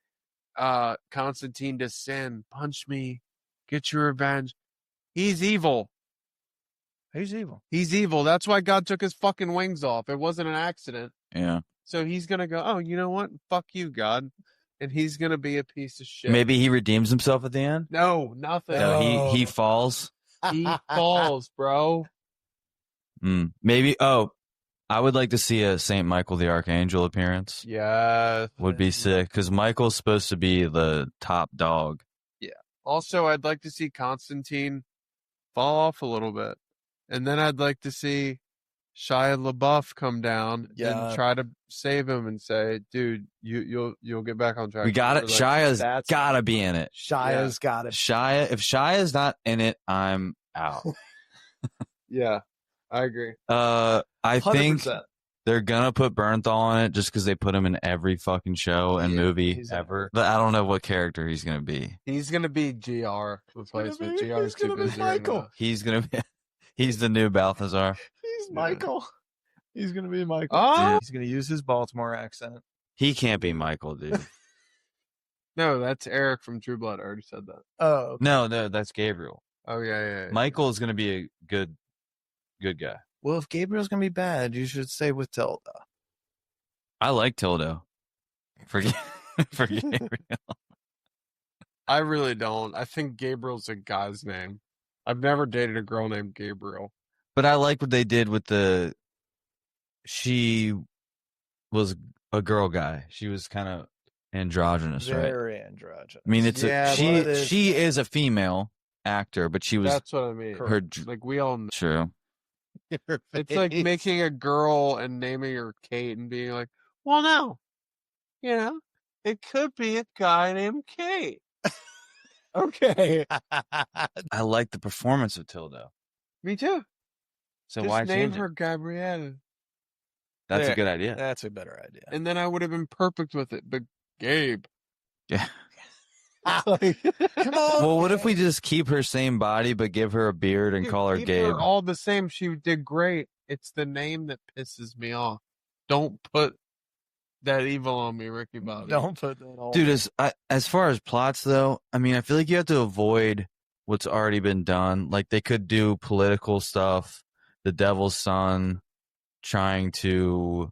Constantine to sin. Punch me. Get your revenge. He's evil. He's evil. He's evil. That's why God took his fucking wings off. It wasn't an accident. Yeah. So he's going to go, oh, you know what? Fuck you, God. And he's going to be a piece of shit. Maybe he redeems himself at the end. No, nothing. No, he falls. He falls, bro. Maybe. Oh, I would like to see a Saint Michael the Archangel appearance. Yeah. Would be sick, because Michael's supposed to be the top dog. Yeah. Also, I'd like to see Constantine fall off a little bit. And then I'd like to see Shia LaBeouf come down and try to save him and say, dude, you'll get back on track. We got it. Like, Shia's got to be in it. Shia's got it. If Shia's not in it, I'm out. Yeah, I agree. I 100%. think they're gonna put Bernthal in it just because they put him in every fucking show and movie ever. But I don't know what character he's gonna be. He's gonna be GR replacement. GR's too busy right now. He's gonna be. He's the new Balthazar. He's Michael. He's going to be Michael. Oh! He's going to use his Baltimore accent. He can't be Michael, dude. No, that's Eric from True Blood. I already said that. Oh. Okay. No, that's Gabriel. Oh, yeah. Michael is going to be a good guy. Well, if Gabriel's going to be bad, you should stay with Tilda. I like Tilda. For Gabriel. I really don't. I think Gabriel's a guy's name. I've never dated a girl named Gabriel. But I like what they did with she was a girl guy. She was kind of androgynous, right? Very androgynous. I mean, she is a female actor, but she was. That's what I mean. Like, we all know. True. It's like making a girl and naming her Kate and being like, well, no. You know, it could be a guy named Kate. Okay. I like the performance of Tilda. Me too. So just why name change her it? Gabrielle? That's a good idea. That's a better idea. And then I would have been perfect with it. But Gabe. Yeah. Like, come on. Well, what if we just keep her same body but give her a beard and call her keep Gabe? her all the same. She did great. It's the name that pisses me off. Don't put that evil on me, Ricky Bobby. Don't put that on. Dude, as far as plots, though, I mean, I feel like you have to avoid what's already been done. Like, they could do political stuff, the devil's son trying to,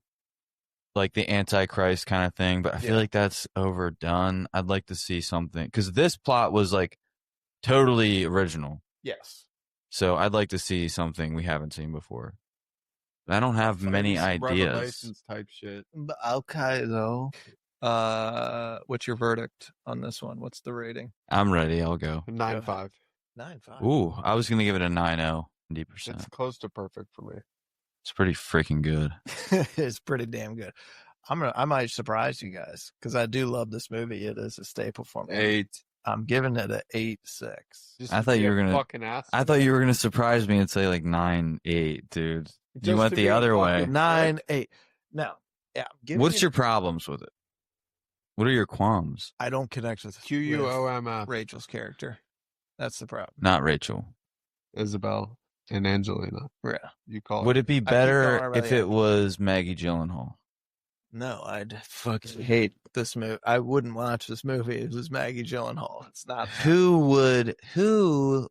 like, the Antichrist kind of thing, but I feel like that's overdone. I'd like to see something, because this plot was, like, totally original. Yes. So I'd like to see something we haven't seen before. I don't have many ideas. Revelations type shit. Okay, though. What's your verdict on this one? What's the rating? I'm ready. I'll go. 9.5. 9.5. Ooh, I was going to give it a 9.0, 90%. It's close to perfect for me. It's pretty freaking good. It's pretty damn good. I might surprise you guys because I do love this movie. It is a staple for me. 8. I'm giving it a 8.6. I thought you were gonna. Fucking ass. I thought you were gonna surprise me and say like 9.8, dude. You went the other way. 9.8. Now, Yeah. I'm giving What's it- your problems with it? What are your qualms? I don't connect with QUOMF. Rachel's character. That's the problem. Not Rachel. Isabel and Angelina. Yeah. You call Would it be keep calling her better by if the it end. was Maggie Gyllenhaal? No, I'd fucking hate this movie. I wouldn't watch this movie if it was Maggie Gyllenhaal. It's not. Who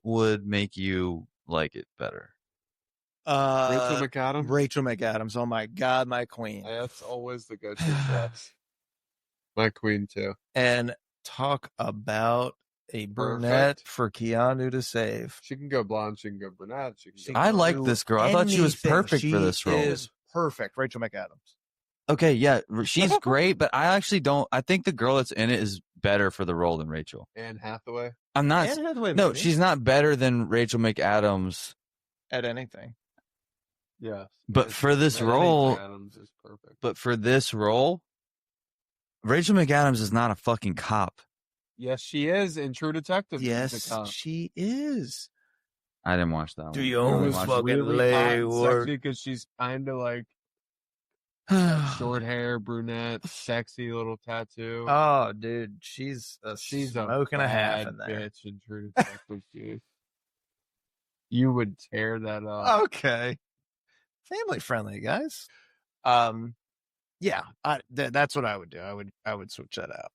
would make you like it better? Rachel McAdams? Rachel McAdams. Oh my God, my queen. That's always the go-to for us. My queen, too. And talk about a brunette for Keanu to save. She can go blonde. She can go brunette. She can go I like this girl. I thought she was anything. perfect for this role. She is perfect. Rachel McAdams. Okay, yeah, she's great, but I actually don't. I think the girl that's in it is better for the role than Rachel. Anne Hathaway. I'm not. Anne Hathaway, No, maybe. she's not better than Rachel McAdams. At anything. Yes. But for this role, Adams is perfect. but for this role, Rachel McAdams is not a fucking cop. Yes, she is in True Detective. she's a Yes, cop. she is. I didn't watch that one. Do you It own was fucking really hot lay and work? sexy because she's kind of like short hair, brunette, sexy little tattoo. Oh, dude, she's smoking a half bad in there. bitch in True Detective, dude. You would tear that up. Okay, family friendly, guys. Yeah, that's what I would do. I would switch that out,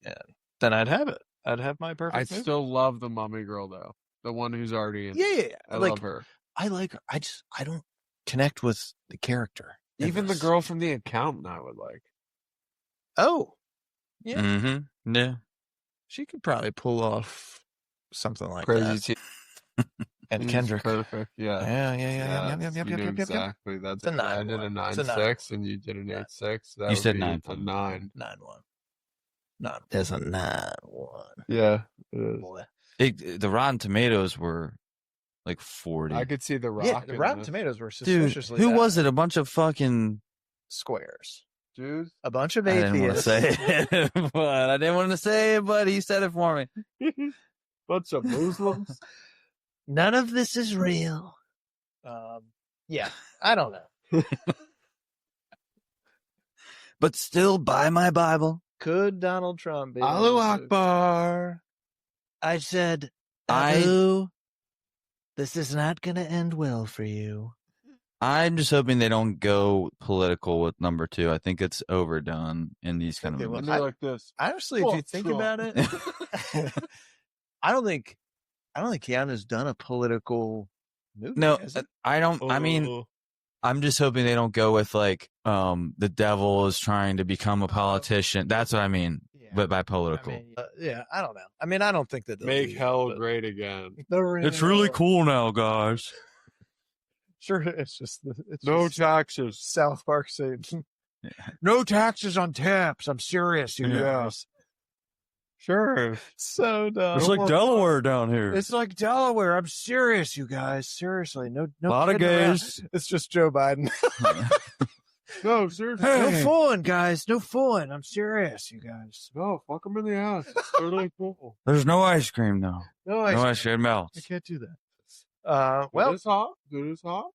and then I'd have it. I'd have my perfect. I movie. still love the mummy girl though, the one who's already in. yeah. I like, love her. I like her. I don't connect with the character. in Even the this. girl from The Accountant, I would like. Oh, yeah. Mm-hmm. Yeah. She could probably pull off something like Crazy that. And She's Kendrick. perfect. Yeah. Yeah. Yep. You knew exactly. That's It's a I did a 9-1. It's a 9-6, and you did an Yeah. 8-6. That You would said be 9. a 9. 9-1. No, there's a 9-1. Yeah, it is. Boy. The Rotten Tomatoes were like 40. I could see the Rock. Yeah, the in Rotten this. Tomatoes were Dude, suspiciously who bad. was it? A bunch of fucking. Squares. Dude. A bunch of I didn't want to atheists. say it, but I didn't want to say it, but he said it for me. Bunch of Muslims. None of this is real. Yeah, I don't know. But still, buy my Bible. Could Donald Trump be? Allahu Akbar. I said, I- Abu, this is not going to end well for you. I'm just hoping they don't go political with number 2. I think it's overdone in these kind Okay, of well, And movies. they're like this. Honestly, if you Fuck think Trump. about it, I don't think Keanu's done a political movie. No, has he? I don't. I mean, Oh. I'm just hoping they don't go with like the devil is trying to become a politician. That's what I mean. Yeah. But by I political. mean, yeah, I don't know. I mean, I don't think that they'll Make do hell that, great again. but- It's really cool now, guys. Sure, it's just No taxes. South Park saying, "No taxes on tips." I'm serious, you Yeah. guys. Sure. So dumb. It's like Delaware down here. It's like Delaware. I'm serious, you guys. Seriously, no Lot of kidding around. gays. It's just Joe Biden. No, seriously. No fooling, guys. No fooling. I'm serious, you guys. No, fuck them in the ass. It's totally cool. There's no ice cream though. No, No ice cream I melts. can't do that. Well, Well, it's hot. Dude, it's hot.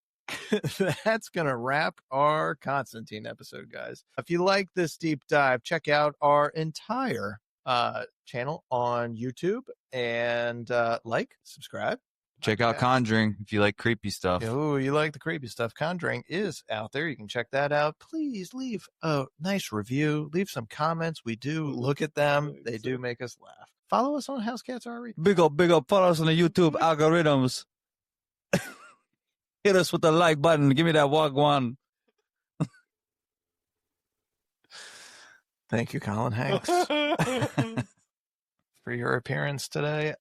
that's going to wrap our Constantine episode, guys. If you like this deep dive, check out our entire channel on YouTube and subscribe. Check out Conjuring if you like creepy stuff. Oh, you like the creepy stuff. Conjuring is out there. You can check that out. Please leave a nice review. Leave some comments. We do look at them. They do make us laugh. Follow us on Housecats RE. Big up, follow us on the YouTube algorithms. Hit us with the like button. Give me that wagwan. Thank you, Colin Hanks, for your appearance today.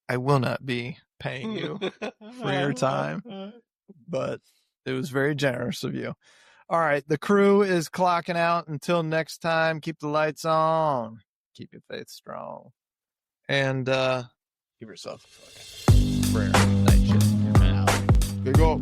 I will not be paying you for your time, but it was very generous of you. All right, the crew is clocking out. Until next time, keep the lights on, keep your faith strong, and give yourself a fucking prayer. Night shift. Out. Big up.